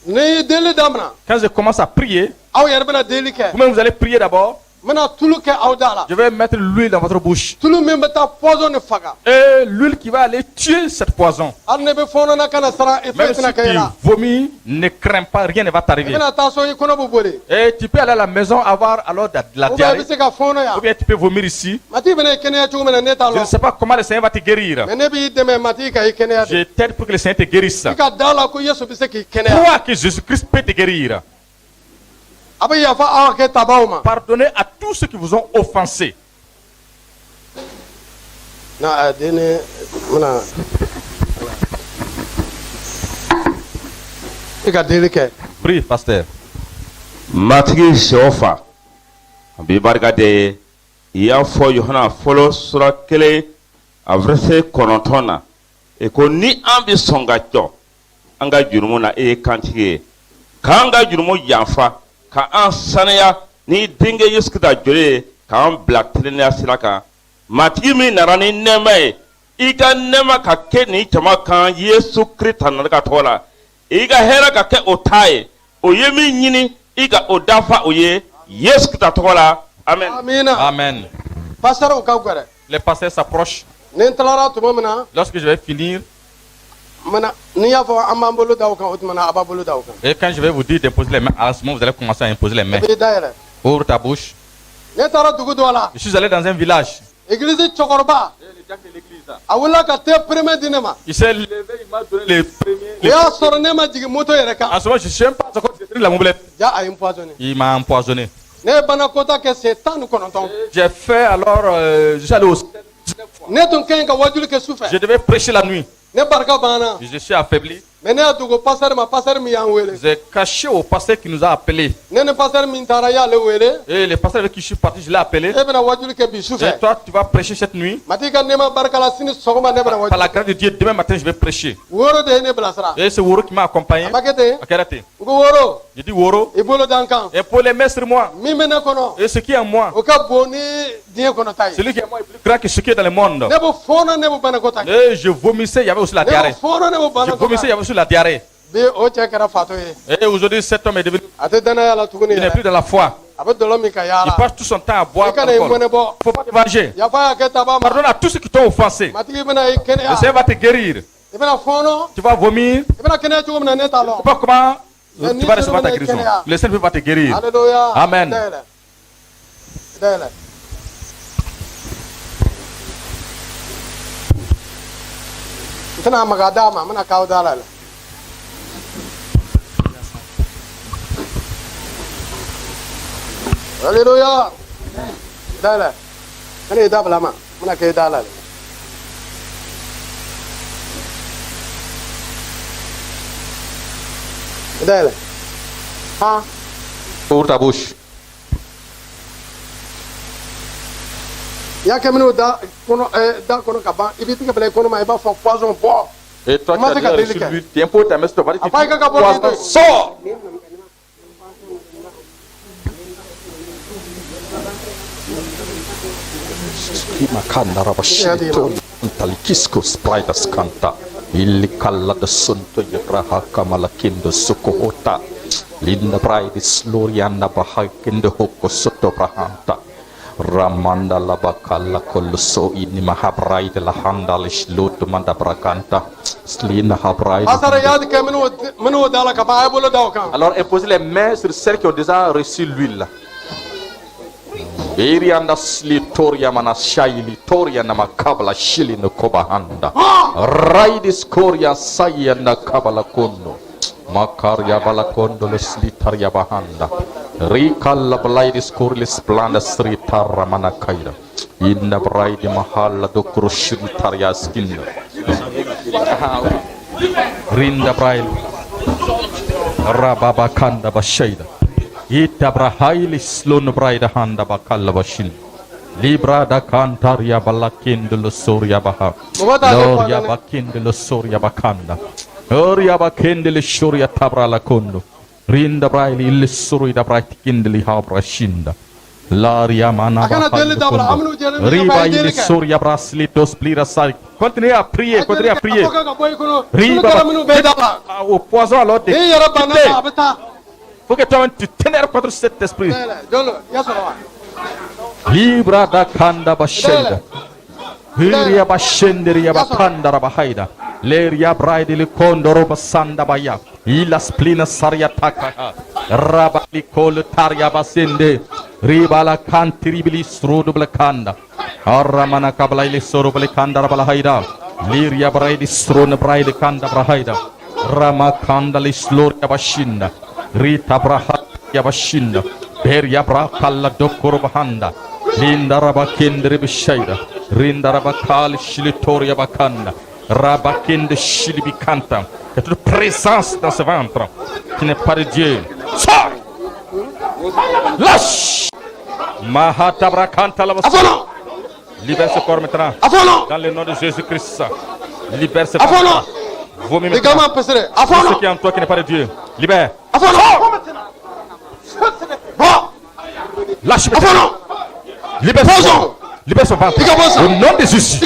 ni deli damina Quand je commence à prier, aw yɛrɛ bɛna deli kɛ vous-même vous allez prier d'abord. n bɛna tulu kɛ aw da la Je vais mettre l'huile dans votre bouche. tulu min bɛ taa poison de faga Et l'huile qui va aller tuer cette poison. hali ne bɛ fɔɔnɔ kana siran i Même foyi si tɛna kɛ i la tu vomis, ne crains pas, rien ne va i t'arriver. bɛna taa so i kɔnɔ bɛ boli Et tu peux aller à la maison avoir alors de la ou bien i diarrhée. bɛ se ka fɔɔnɔ Ou yan bien tu peux vomir ici. mati bɛna i kɛnɛya cogo min na ne t'a Je ne lɔn sais pas comment le Seigneur va te guérir. mais ne b'i dɛmɛ mati ka i kɛnɛya de Je t'aide pour que le Seigneur te guérisse. i ka da la ko yesu bɛ se k'i kɛnɛya Crois que Jésus-Christ peut te guérir. a bɛ yafa aw kɛ tabaw ma Pardonnez à tous ceux qui vous ont offensés. na deni mina i ka deli kɛ Prie, pasteur. matigi sɛw fa a b'i barika de ye i y'a fɔ yohana fɔlɔ sura 1 a verset 9 na e ko ni an bɛ sɔn ka jɔ an ka jurumu na e ye kantigi ye k'an ka jurumu yanfa ka an saniya ni denkɛ yesu kirista joli ye k'an bila tilennenya sira kan matigi min nana ni nɛɛma ye i ka nɛɛma ka kɛ nin jama kan yesu kirista nana ka tɔgɔ la i ka hɛrɛ ka kɛ o ta ye o ye min ɲini i ka o dafa o ye yesu kirista tɔgɔ la amen. amina Amen. pasitɛriw ka gɛrɛ Les pasteurs s'approchent. ni n tilara tuma min na Lorsque je vais finir, n bɛna N'i y'a fɔ an b'an bolo da o kan o tuma na a b'a bolo da o kan. Et quand je vais vous dire d'imposer les mains, à ce moment vous allez commencer à imposer les mains. I b'i dayɛlɛ. Ouvre ta bouche. Ne taara dugu dɔ la. Je suis allé dans un village. Église cɛkɔrɔba. A wulila ka thé premier di ne ma. Il s'est levé, il m'a donné les premiers. O y'a sɔrɔ ne ma jigin moto yɛrɛ kan. En ce moment, je ne sais même pas encore détruire la mobilette. Ja a ye n poisonné. Il m'a empoisonné. Ne ye banakɔta kɛ sen 19. J'ai fait alors, je suis allé au... Ne tun ka ɲi ka wajuli kɛ su fɛ. Je devais prêcher la nuit. Ne barika banna. Je suis affaibli. Mais ne y'a dogo pasteur ma, pasteur min y'an wele. J'ai caché au pasteur qui nous a appelés. Ne ni pasteur min taara y'ale wele. Et le pasteur avec qui je suis parti, je l'ai appelé. E bɛna wajuli kɛ bi su Et fɛ. toi, tu vas prêcher cette nuit. Mati ka nɛɛma barika la sini sɔgɔma ne bɛna Par wajuli. la grâce de Dieu, demain matin, je vais prêcher. Woro de ye ne bilasira. Et c'est Woro qui m'a accompagné. A ma kɛ ten. À quelle heure? N ko Woro. Je dis Woro. I bolo da n kan. Et pour les mains sur moi. Min bɛ ne kɔnɔ. Et ce qui est en moi. O ka bon ni diɲɛ kɔnɔ ta ye. Celui qui est en moi est plus grand que ce qui est dans le monde. Ne bɛ fɔɔnɔ ne bɛ banakɔta kɛ. Et je vomissais, il y avait aussi la Ne diarrhée. bɛ fɔɔnɔ ne bɛ Je vomissais, il banakɔta. y avait aussi la diarrhée. Bi o cɛ kɛra fatɔ ye. Et aujourd'hui, cet homme est devenu. A tɛ danaya la tuguni Il n'est plus yɛrɛ. dans la foi. A bɛ dɔlɔ min ka Il yaala. passe tout son temps à boire. I kana i alcool. mɔnɛ bɔ. Il ne faut pas te venger. Yafa y'a kɛ taba ma. Pardonne à tous ceux qui t'ont offensé. Matigi bɛna i Le kɛnɛya. Seigneur va te guérir. I bɛna fɔɔnɔ. Tu vas vomir. I bɛna kɛnɛya cogo min na ne t'a Je ne lɔn. sais pas comment Mais tu vas recevoir ta ni guérison. Seigneur. Le Seigneur va te guérir. Alléluia. Amen. Dayɛlɛ. Dayɛlɛ. N tɛna maga d'a ma, n bɛna k'aw da la. Alléluia. Dayɛlɛ. Ka n'i da bila ma, n bɛna k'e da la. Dayɛlɛ. Han. Ouvre ta bouche. I y'a kɛ minnu da kɔnɔ ka ban, I b'i tigɛ bila i kɔnɔ ma, I b'a fɔ poison bɔ. Et toi, Comment tu c'est as qu'à déjà reçu délicat? lui, tu imposes ta main sur ton body, tu Après, dis, il y a qu'à poison, boire. sors. Makanda rabashito talikisco spridas kanta illi kalla da sunto yabraha kamala kindo sukohota linda bride slorianda bahakindo hoko soto brahanta ramanda labakalla kolso ini mahabride la handalish lut manda brakanta slina habride Pasara y'a kɛ minnu da la ka ban, a ye bolo da o kan. Alors imposez les mains sur celles qui ont déjà reçu l'huile. Erianda slitoria mana shaili toria na makabla shili no kobahanda raidis koria saya na kabala kondo makarya bala kondo le slitaria bahanda rikalla blaidis kurlis blanda sritara mana kaida inna braidi mahalla do krushil taria skinna rinda brail rababa kanda bashaida Ita brahaili slon braida handa bakalla bashin libra da cantaria balakindlo soria baha loria bakindlo soria bakanda oria bakindlo soria tabra la kondo rinda braili il suri da bratikindli habra shinda laria mana riba il soria braslito splira sari continuez à prier riba au poison alors de faut que toi tu t'énerves contre cet esprit. Libra da kanda bashenda. Hiria bashenderia bakanda rabahaida. Leria bride li kondoro basanda baya. Ila splina saria taka. Rabali kol taria basende. Riba la kantiribili srudu blakanda. Aramana kabla ili suru blakanda rabalhaida. Liria bride srun bride kanda brahaida. Rama kanda li sloria bashinda. Rita braha yabashinda ber yabra kalla dokor bahanda linda raba kendri bishaida rinda raba kal shilitoria bakanda raba kende shilibi kanta que toute présence dans ce ventre qui n'est pas de Dieu sors lâche mahata brakanta la libère ce corps maintenant dans le nom de Jésus-Christ libère ce corps vomis maintenant tout ce qui est en toi qui n'est pas de Dieu libère lâche maintenant. Libère son ventre. Au nom de Jésus.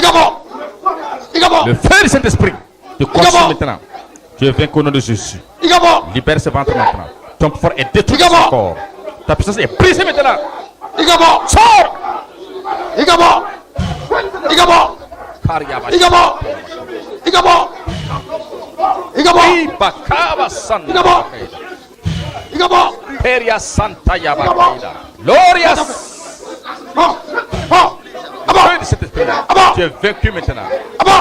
Le feu du Saint-Esprit te consume maintenant. Tu es vaincu au nom de Jésus. Libère ce ventre maintenant. Ton pouvoir est détruit dans son corps. Ta puissance est brisée maintenant. Sors. Igabo. Ibakaba Santa Igabo. Bakaida. Igabo. Peria Santa Yabakaida. Glorious. Fin de cet esprit. Tu es vaincu maintenant.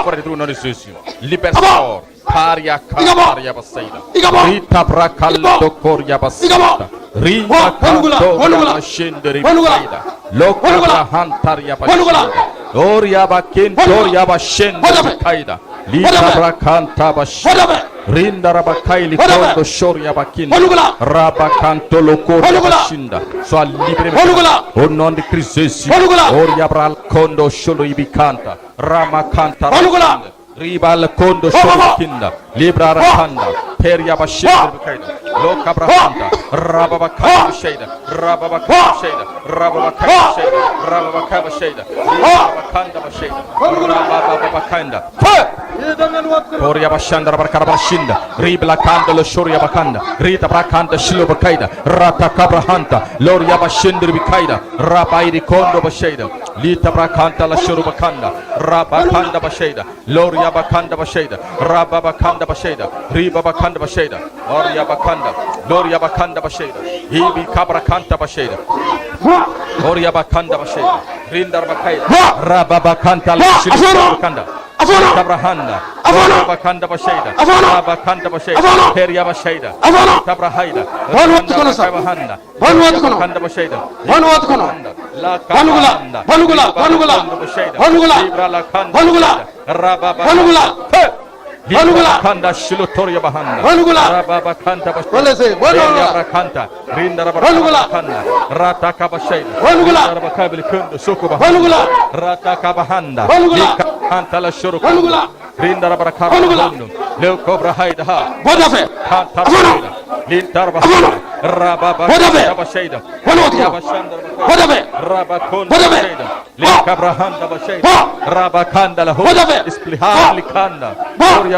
Pour être au nom de Jésus. Libère sort. Paria Karia Basaida. Rita Brakaldo Koria Basida. Rita Kanto Shindri Basaida. Lokra Hantaria Basida. Oria Bakin Toria Bashindri Kaida. Lita Brakanta Bashida. Rinda Rabakaili Kondo Shoria Bakin. Rabakanto Lokoria Bashinda. Sois libre au nom de Christ Jésus. Oria Bral Kondo Shori Bikanta. Ramakanta. Ribal Kondo Shorikinda, Libra Rakanda, Peria Bashir Bakaida, Loka Brahanda, Rababaka Shada, Rababaka Shada, Rababaka Shada, Rababaka Shada, Rabakanda Bashada, Rababakanda, Koria Bashanda Bakarabashinda, Ribla Kanda, Shoria Bakanda, Rita Brakanda, Shilobakaida, Rata Kabrahanta, Loria Bashindri Bikaida, Rabai Kondo Bashada, Lita Brakanta, La Shurubakanda, Rabakanda Bashada, Loria Bakanda Basheda, Rababakanda Basheda, Ribabakanda Basheda, Oria Bakanda, Loria Bakanda Basheda, Ibi Kabrakanta Basheda, Oria Bakanda Basheda, Rindar Bakaida, Rababakanta Lashikanda, Tabrahanda, Rabakanda Basheda, Rabakanda Basheda, Peria Basheda, Tabrahida, Rabahanda, Bakanda Basheda, Kanda Shilotoria Bahanda, Rababa Kanta Bakanta, Rinda Rabakanda, Rataka Basheda, Rabakabil Kundu Sukuba, Rataka Bahanda, Kantala Shuru, Rinda Rabakanda, Leucobra Haida, Kanta, Lintarba, Rababa Basheda, Rabakunda Basheda, Linkabrahanda Basheda, Rabakanda La Hoda, Isplihar Likanda,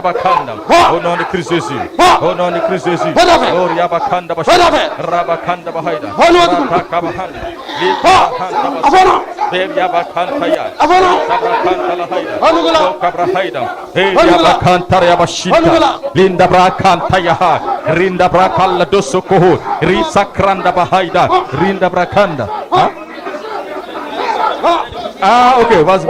Bakanda, au nom de Christ Jésus, au nom de Christ Jésus, Gloria Bakanda Bashida, Rabakanda Bahaida, Rabakabahanda, Likahanda, Beria Bakanta Ya, Rabakanta Lahaida, Lokabrahida, Beria Bakanta Yabashita, Linda Brakanta Yaha, Rinda Brakalla Dosokoho, Risa Kranda Bahaida, Rinda Brakanda. Okay, vas.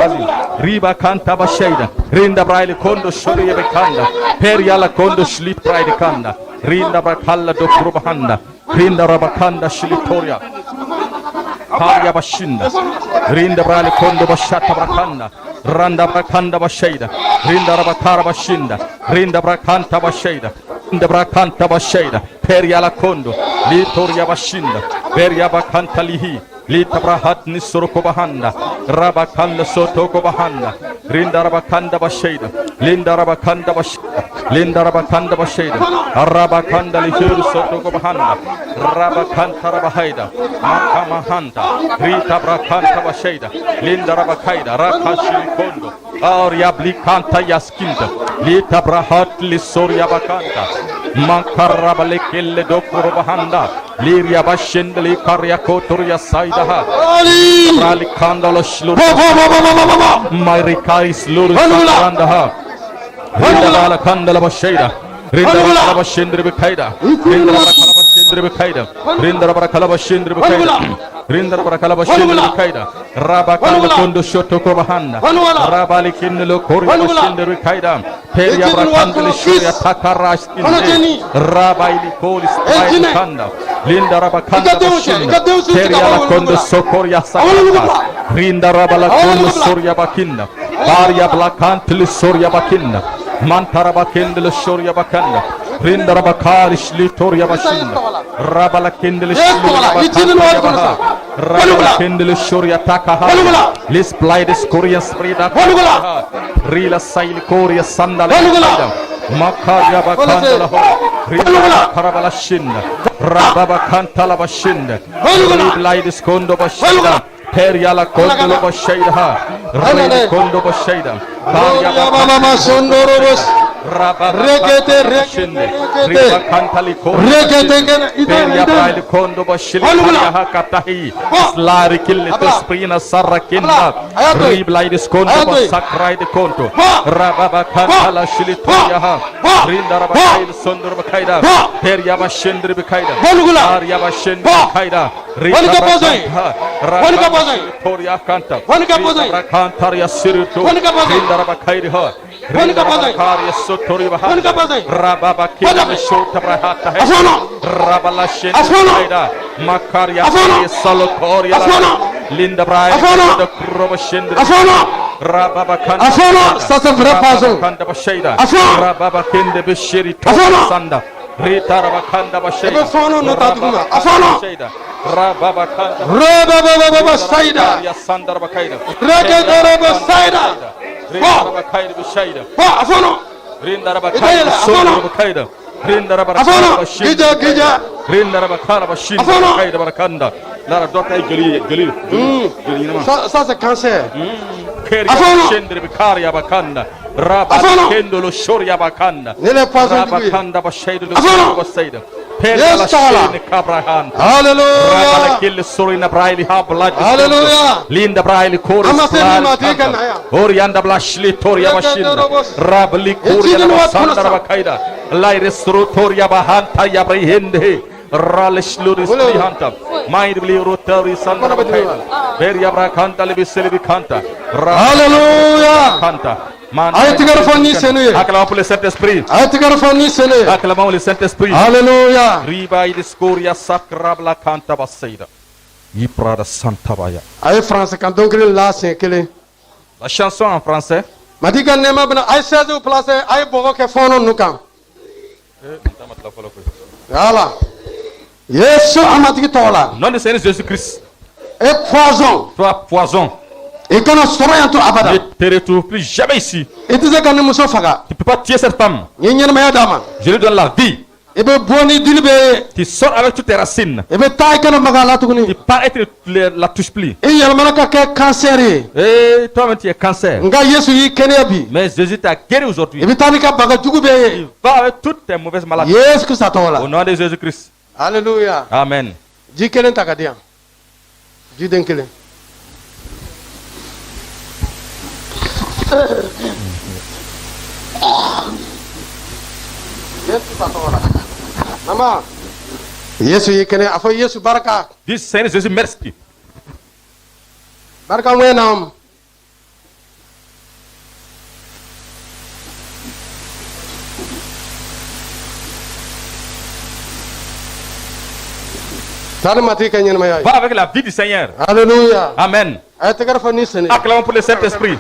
Riba Kanta Basheda, Rinda Braille Kondo Shuri Bekanda, Periala Kondo Slit Pride Kanda, Rinda Brakalla do Krubahanda, Rinda Rabakanda Shilitoria, Paria Bashinda, Rinda Braille Kondo Bashata Brakanda, Randa Brakanda Basheda, Rinda Rabatara Bashinda, Rinda Brakanta Basheda, Rinda Brakanta Basheda, Periala Kondo, Litoria Bashinda, Peria Bakanta Lihi. Lita Brahat Nisurko Bahanda, Rabakanda Sotoko Bahanda, Rinda Rabakanda Basheda, Linda Rabakanda Basheda, Linda Rabakanda Basheda, Rabakanda Lihur Sotoko Bahanda, Rabakanta Rabahaida, Makamahanta, Rita Brakanta Basheda, Linda Rabakaida, Rakashi Kondo, Ariabli Kanta Yaskinda, Lita Brahat Lisoria Bakanta, Mankarabale Kelle Dokuro Bahanda, Liria Bashendli Karyakotoria Saidaha, Rali Kandala Shlur, Marikaris Lurus Randaha, Rindala Kandala Basheda, Rindala Bashendri Bekaida, Rindala Kalabashendri Bekaida, Rindala Kalabashendri Bekaida, Rindala Kalabashendri Bekaida, Rabakala Kondo Shotoko Bahanda, Rabali Kindalo Korea Bashendri Bekaida, Peria Brakandali Shuria Takarash in Rabbi Kolis Kanda, Linda Rabakanda Bashinda, Peria Kondo Sokoria Sakata, Rinda Rabala Kondo Soria Bakinda, Baria Blakantli Soria Bakinda, Mantaraba Kendele Soria Bakanda, Rinda Rabakarish Litoria Bashinda, Rabala Kendele Soria Bakanda, Rabala Kendele Soria Takaha, Lis Blidis Korea Sprida, Rila Sail Korea Sandal, Makaria Bakanda, Rila Karabala Shinda, Rababa Kantala Bashinda, Blidis Kondo Bashinda, Periala Kondo Bashida, Rila Kondo Bashida, Baria Regete, regete, regete, Linda Brai, Afono, ça c'est vrai poison. Rababa Kende Beshiri Sanda. Rita Rabakanda Basheda. Afono no tatuma. Afono. Rababa Kanda. Rababa Saida. Sandar Bakaida. Regete Saida. Rabakaida Bashida. Afono. Rinda Rabakaida Bakaida. Rinda Rabakaida Bashida. Gija. Rinda Rabakala Bashida Bakaida Barakanda. Lara Dota Joli. Ça c'est cancer. Keria Shendri Bikaria Bakanda. Rabba Kendo lo Shoria Bakanda. Nele poison. Rabakanda Bashida lo Basaida. Yes, Kabrahan. Hallelujah. Rabba Kill Sorina Braili Habla. Hallelujah. Linda Braili Kori. Orianda Blashli Toria Bashin. Rabli Koria Sandra Bakaida. Lairis Rotoria Bahanta Yabrihinde. Ralish Luris Hanta. Mind Bli Rotary Sandra Bakaida. Beria Brakanta Libisili Kanta. Hallelujah. Kanta. Acclamons pour le Saint-Esprit. Acclamons le Saint-Esprit. Alléluia. Riba idiscoria sacrabla canta baseida. Iprada Santa Baya. Aïe français quand donc là c'est quel La chanson en français. Madiga nema bana aïe 16 au place aïe bogo ke fono nukan. Voilà. Yesu amati tola. Nom de Seigneur Jésus-Christ. Et poison. Toi poison. Et quand on sera en tout abada. Ne te retrouve plus jamais ici. Et tu sais quand nous sommes faga. Tu peux pas tuer cette femme. Je lui donne la vie. Et ben boni dilbe. Tu sors avec toutes tes racines. Et ben taille quand magala tukuni. Tu pars et tu la touches plus. Et yalmana ka cancer. Et toi-même tu es cancer. Nga Yesu yi kenebi. Mais Jésus t'a guéri aujourd'hui. Et ben tani ka baga dugube. Il va avec toutes tes mauvaises maladies. Yes que ça tola. Au nom de Jésus-Christ. Alléluia. Amen. Dis kelen takadia. Dis denkelen. Mama, Yesu yekene afo Yesu baraka. Dis Seigneur Jésus merci. Baraka wenam. Va avec la vie du Seigneur. Alléluia. Amen. Acclamons pour le Saint-Esprit.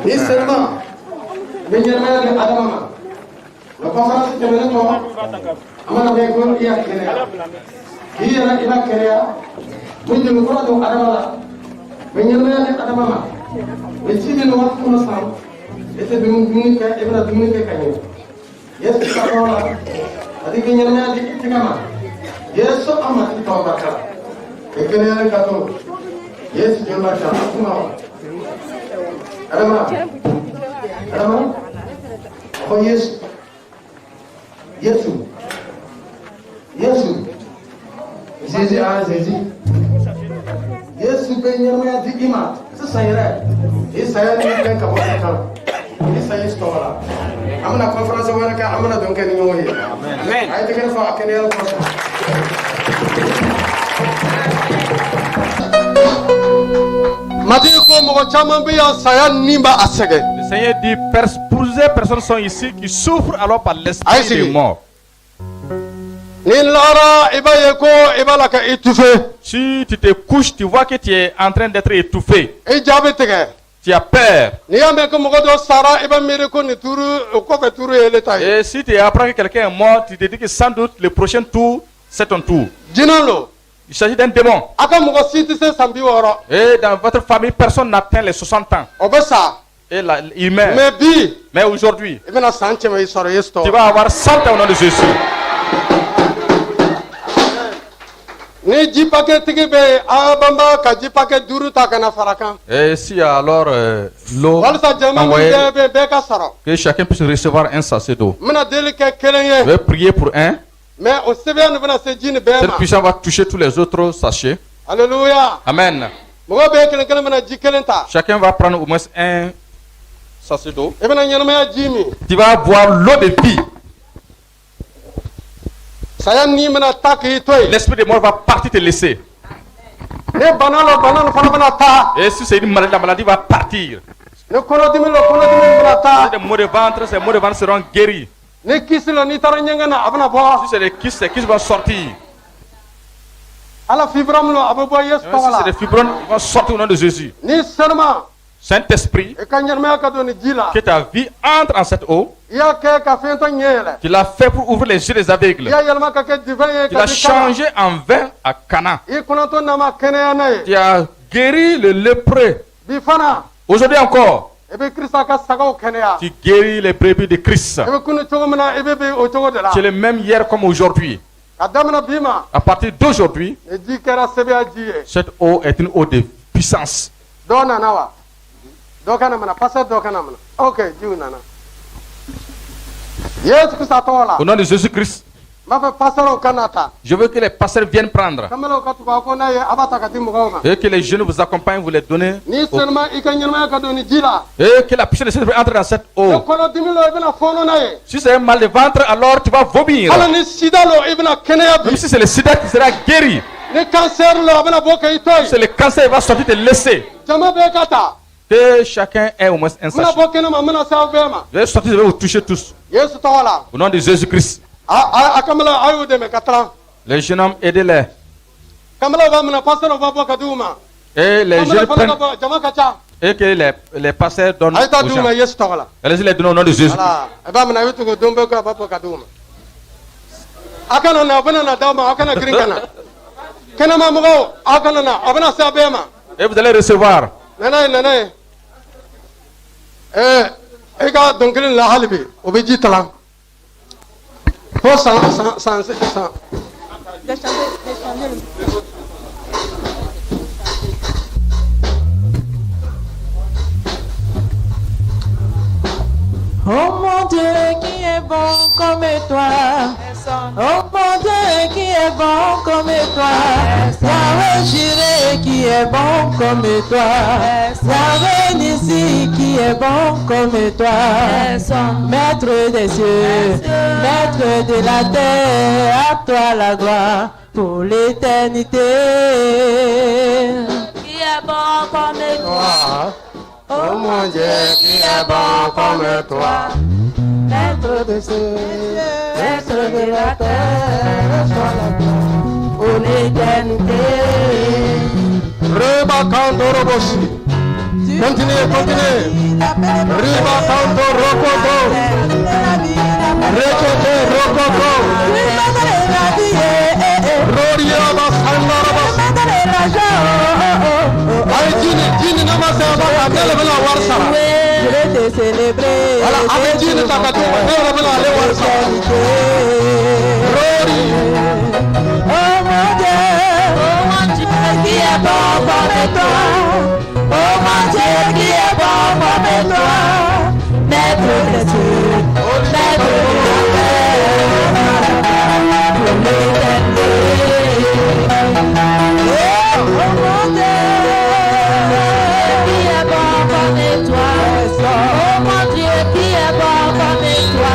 Et seulement, la conférence de Ménéto, Amana Bego, il y a Kéria. Il y a Kéria, oui, de l'Oura de Adamala, Benjamin Adamama, les Chimènes Wat Kunosam, était de Munike, Ebra de Munike Kanye. Yes, Kapola, a dit Benjamin de Tigama. Yes, so Amati Tobaka. Et Kéria Kato. Yes, Jonathan, Kuma. Adama. Adama. Oh, yes. Yesu. Yesu. Jésus a Jésus. Yesu Benjamin dit Ima. C'est ça, il est. Et ça, il est bien comme ça. Et ça, il est là. Amana conférence, on va faire Amana donc elle est noyée. Amen. Aïe, tu vas faire Kéria le prochain. Le Seigneur dit, plusieurs personnes sont ici qui souffrent alors par l'esprit de mort. Si tu te couches, tu vois que tu es en train d'être étouffé. Tu as peur. n'i y'a mɛn ko mɔgɔ dɔ sara i bɛ miiri ko nin tuuru o kɔfɛ tuuru ye ele ta ye Et si tu apprends que quelqu'un est mort, tu te dis que sans doute le prochain tour, c'est ton tour. jinɛ lo Il s'agit d'un démon. a ka mɔgɔ si tɛ se san 60 Et dans votre famille, personne n'atteint les 60 ans. o bɛ sa Et là, il meurt. mɛ bi Mais aujourd'hui, i bɛna san cɛmɛ i sɔrɔ yesu tu tɔgɔ vas avoir 100 ans au nom de Jésus. ni ji pakɛ tigi bɛ yen a banba ka ji pakɛ 5 ta ka na fara kan Et si alors l'eau walisa jama min envoyée, bɛɛ bɛ bɛɛ ka sɔrɔ que chacun puisse recevoir un sachet d'eau. n bɛna deli kɛ kelen Je ye vais prier pour un. mɛ o sɛbɛn nin bɛna se ji nin bɛɛ Cette ma puissance va toucher tous les autres sachets. aleluya Amen. mɔgɔ bɛɛ kelen kelen bɛna ji kelen ta Chacun va prendre au moins un sachet d'eau. i bɛna ɲɛnamaya ji min Tu vas boire l'eau de vie. saya ni bɛna ta k'i to yen L'esprit de mort va partir te laisser. ni bana lo bana nin fana bɛna ta Et si c'est une maladie, la maladie va partir. ni kɔnɔdimi lo kɔnɔdimi nin bɛna Si ta c'est des maux de ventre, ces maux de ventre seront guéris. ni kisi lo n'i taara ɲɛgɛn na a bɛna Si bɔ c'est des kystes, ces kystes vont sortir. ala fibram lo a bɛ bɔ yesu Si tɔgɔ c'est la des fibromes, ils vont sortir au nom de Jésus. ni seulement Saint-Esprit, i ka ɲɛnamaya ka don ni ji la que ta vie entre en cette eau. i y'a kɛ ka fɛn tɔ ɲɛ yɛlɛ Tu l'as fait pour ouvrir les yeux des i aveugles. y'a yɛlɛma ka kɛ divin ye Tu ka l'as di kana changé en vin à Cana. i kɔnɔtɔ nama kɛnɛya n'a ye Tu as guéri le lépreux. bi fana Aujourd'hui encore, i bɛ kirisa ka sagaw kɛnɛya tu guéris les brebis de Christ. i bɛ kunu cogo min na i bɛ bi o cogo de la Tu es le même hier comme aujourd'hui. ka daminɛ bi ma À partir d'aujourd'hui, ni ji kɛra sɛbɛya ji ye cette eau est une eau de puissance. dɔ nana wa dɔ kana mana pasɛ dɔ kana mana ok jiw nana yesu kirisa tɔgɔ la Au nom de Jésus-Christ, n b'a fɛ pasɛrɛw ka na ta je veux que les pasteurs viennent prendre kamalew ka tugu a ko n'a ye a b'a ta ka di mɔgɔw ma et que les jeunes vous accompagnent, vous les donnez. ni seulement i ka ɲɛnamaya ka don ni ji la Et que la puissance de Saint-Esprit entre dans cette ni eau. kɔnɔdimi lo i bɛna fɔɔnɔ n'a ye Si c'est un mal de ventre, alors tu vas vomir. hali ni sida lo i bɛna kɛnɛya bi Même si c'est le sida qui sera guéri, ni cancer lo a bɛna bɔ k'i to si c'est yen le cancer, il va sortir te laisser. jama bɛɛ ka ta Que chacun ait au moins un n bɛna sachet. bɔ kɛnɛ ma n bɛna se aw bɛɛ ma Je vais sortir, je vais vous toucher tous. yesu tɔgɔ la Au nom de Jésus-Christ. a kamalew a y'u dɛmɛ ka taran Les jeunes hommes, aidez-les. kamalew b'a minɛ pasɛrɛw b'a bɔ ka di u ma Et les kamalew jeunes fana ka prennent. bɔ jama ka ca Et que les pasteurs donnent a ye taa aux di u ma gens. yesu tɔgɔ la Allez-y, les donnez au nom de Jésus. wala i b'a minɛ a bɛ tugu don bɛɛ ko a b'a bɔ ka di u ma a kana na a bɛna na d'aw ma aw kana girin ka na kɛnɛma mɔgɔw aw kana na a bɛna se a bɛɛ ma Et vous allez recevoir. nana ye nana ye i ka dɔnkili la hali bi o bɛ ji talan fo san Oh mon Dieu qui est bon comme toi. Oh mon Dieu qui est bon comme toi. Yahweh Jireh qui est bon comme toi. Yahweh Nissi qui est bon comme toi. Maître des cieux, maître de la terre, à toi la gloire pour l'éternité. Qui est bon comme toi. Oh mon Dieu qui est bon comme toi. Maître de cieux, maître de la terre, sois la gloire pour l'éternité. Reba kanto robosi. Continue. Reba kanto rokoto. Rekoto rokoto. Roria basanda robos. Ay jini namase abaka dele bela warsara. Je vais te célébrer. Voilà, avec jini takatu dele bela le warsara. Rori. Oh mon Dieu qui est bon comme toi. Oh mon Dieu qui est bon comme toi. Maître des cieux, maître de la terre, pour l'éternité. Oh mon Dieu qui est bon comme toi. Oh mon Dieu qui est bon comme toi.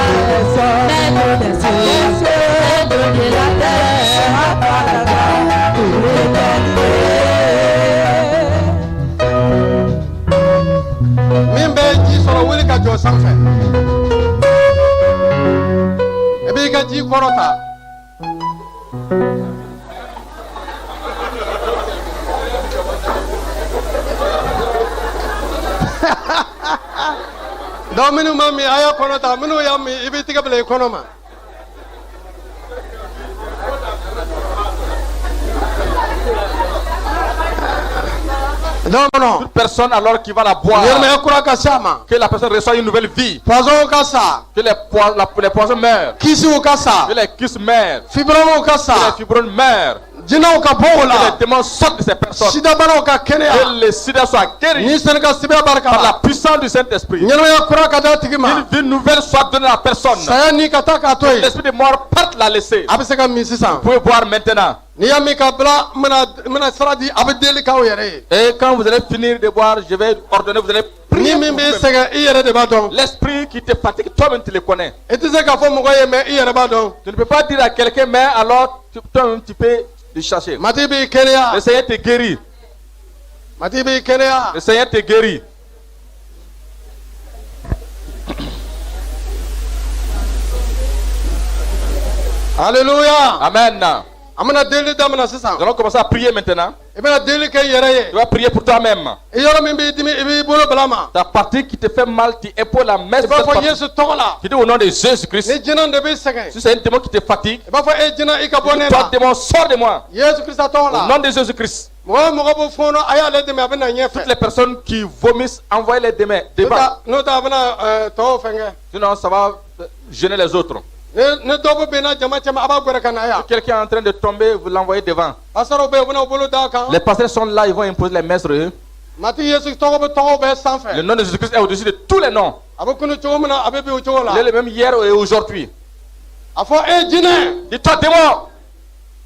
Maître des cieux, maître de la terre, à toi la gloire pour l'éternité. Min bɛ ji sɔrɔ wuli ka jɔ sanfɛ. I b'i ka ji kɔrɔ ta. Donc minu mami aya konota minu yami ibitiga bele konoma. Non non. Toute personne alors qui va la boire, Yerme kura kasama. que la personne reçoit une nouvelle vie, Poison kasa. que les poisons meurent, Kisu kasa. que les kisses meurent, Fibromo que les kasa. fibromes meurent, Jinaw ka que les bola. démons sortent de ces personnes, Sida bano ka que kenya. les sida soient guéris Ni sen ka sibe par la barka. puissance du Saint-Esprit. Yerme kura ka da tigima. Une vie nouvelle soit donnée à la personne. Saya ni kata ka toy. L'esprit de mort parte la laisser. Abise ka mi sisan. Vous pouvez boire maintenant. Ni yami ka bla mana saradi abdeli ka yere. Et quand vous allez finir de boire, je vais ordonner, vous allez prier. Ni mi pour be vous-même. sega i yere de ba don. L'esprit qui te fatigue, toi-même tu le connais. Eti se ka fo mo ye me i yere ba don. Tu ne peux pas dire à quelqu'un, mais alors toi-même tu peux le chercher. Mati bi kenya. Le Seigneur te guérit. Mati bi kenya. Le Seigneur te guérit. Alléluia. Amen. Amana deli damana sisan. Nous allons commencer à prier maintenant. I bena deli ke yere ye. Tu vas prier pour toi-même. I yoro min bi dimi i bi bolo balama. Ta partie qui te fait mal, tu épaules la main. I b'a fɔ Yesu tɔgɔ la. Tu dis au nom de Jésus-Christ. Ni jinɛ de bɛ sɛgɛn. Si c'est un démon qui te fatigue, I b'a fɔ e jinɛ i ka bɔ ne toi la. démon, sors de moi. Yesu Krista tɔgɔ Au la. nom de Jésus-Christ. Mɔgɔ o mɔgɔ bɛ fɔɔnɔ a y'ale dɛmɛ a bɛ na Toutes ɲɛfɛ. les personnes qui vomissent, envoyez-les demain. Devant. N'o tɛ a bɛna tɔw fɛn kɛ. Sinon, ça va gêner les autres. Ni dɔw bɛ benna jama cɛma a b'a gbɛrɛ ka na Si yan. quelqu'un est en train de tomber, vous l'envoyez devant. Pasɔrɔw bɛ yen u bɛna u bolo d'a kan. Les pasteurs sont là, ils vont imposer les mains sur eux. Mati Yesu tɔgɔ bɛ tɔgɔw bɛɛ Le sanfɛ. nom de Jésus-Christ est au-dessus de tous les noms. A bɛ kunu cogo min na a bɛ bi o cogo Il est la. le même hier et aujourd'hui. A fɔ e jinɛ. Dis-toi démon,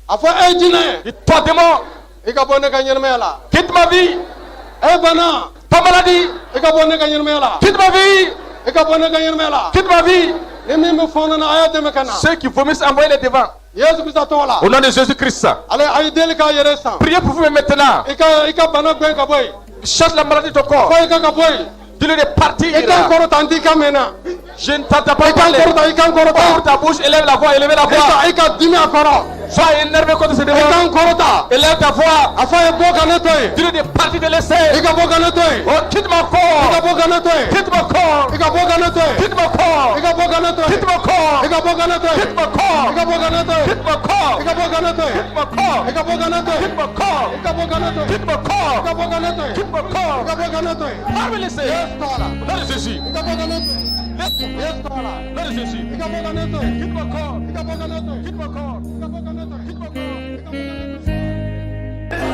A fɔ e jinɛ. dis-toi démon, I ka bɔ ne ka ɲɛnɛmaya la. quitte ma vie, E bana. ta maladie, I ka bɔ ne ka ɲɛnɛmaya la. quitte ma vie, I ka bɔ ne ka ɲɛnɛmaya la. quitte ma vie. Ni min bɛ fɔɔnɔ na a y'a dɛmɛ ka na. Ceux qui vomissent, envoyez-les devant. Yesu Krista tɔgɔ la. Au nom de Jésus-Christ. Ale a ye deli k'a yɛrɛ san. Priez pour vous maintenant. I ka bana gɛn ka bɔ yen. Chasse la maladie de ton corps. Fɔ i ka bɔ yen. Dis-le de partir. I kan kɔrɔta n t'i kan mɛn na. Je ne t'entends pas I kan parler. kɔrɔta i kan Ouvre kɔrɔta. ta bouche, élève la voix, élevez la voix. I ka dimi a kɔrɔ. Sois énervé contre ce I démon. kan kɔrɔta. Élève ta voix. A fɔ ye bɔ ka ne to yen. Dis-le de partir de I l'essai. ka bɔ ka ne to yen. Oh, quitte mon I ka corps. bɔ ka ne to yen. Quitte mon corps. I ka bɔ ka ne to yen. Quitte mon corps. I ka bɔ ka ne to Quitte yen. mon corps. I ka bɔ ka ne to Quitte yen. mon corps. I ka bɔ ka ne to yen. Quitte mon corps. I ka bɔ ka ne to yen. Quitte mon corps. I ka bɔ ka ne to Quitte yen. mon corps. I ka bɔ ka ne to yen. Quitte mon corps. I ka bɔ ka ne to yen. Quitte mon corps. I ka bɔ ka ne to yen. Parle l'essai. Yesu tɔgɔ la. Au nom de Jésus. I ka bɔ ka ne to yen. Yesu tɔgɔ la. Au nom de Jésus. I ka bɔ ka ne to yen. Quitte mon corps. I ka bɔ ka ne to yen. Quitte mon corps. I ka bɔ ka ne to yen. Quitte mon corps. I ka bɔ ka ne to yen.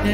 Come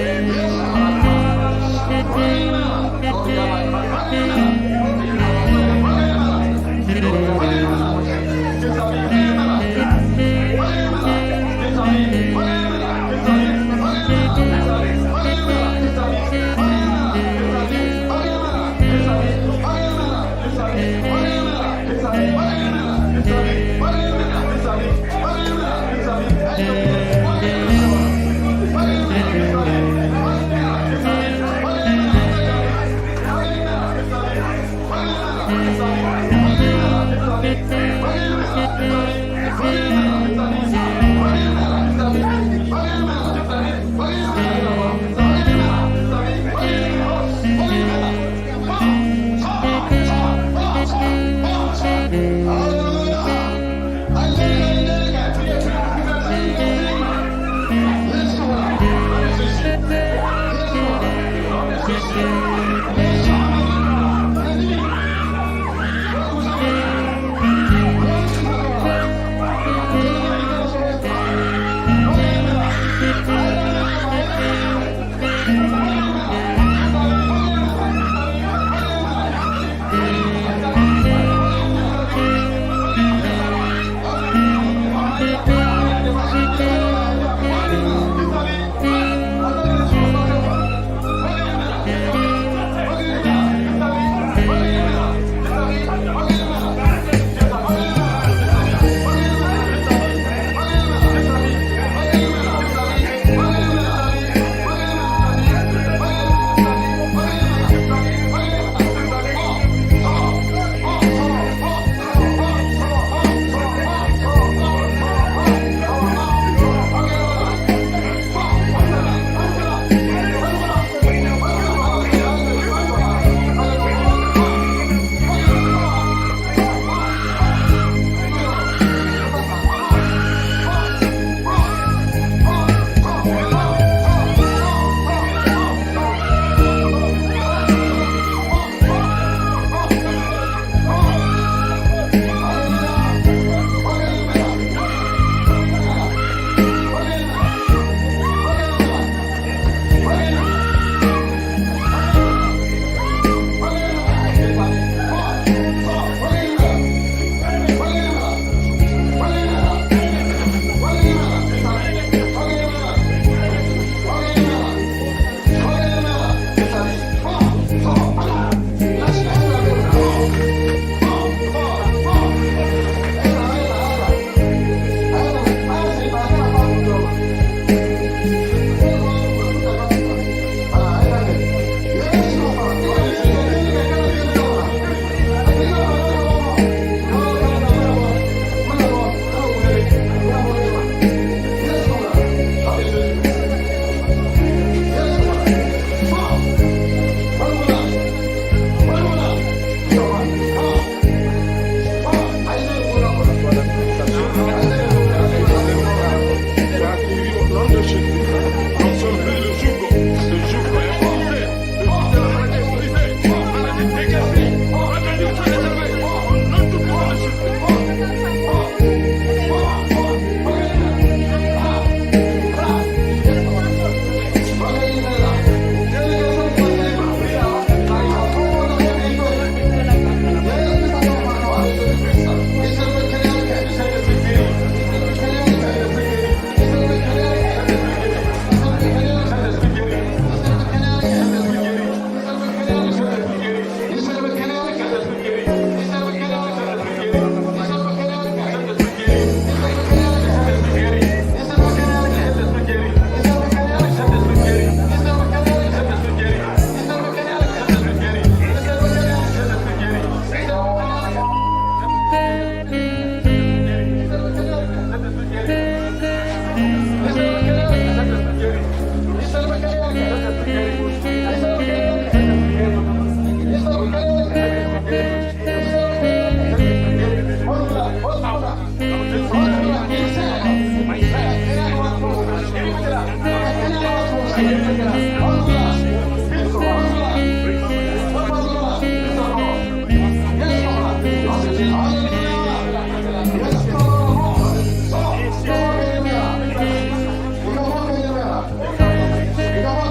on.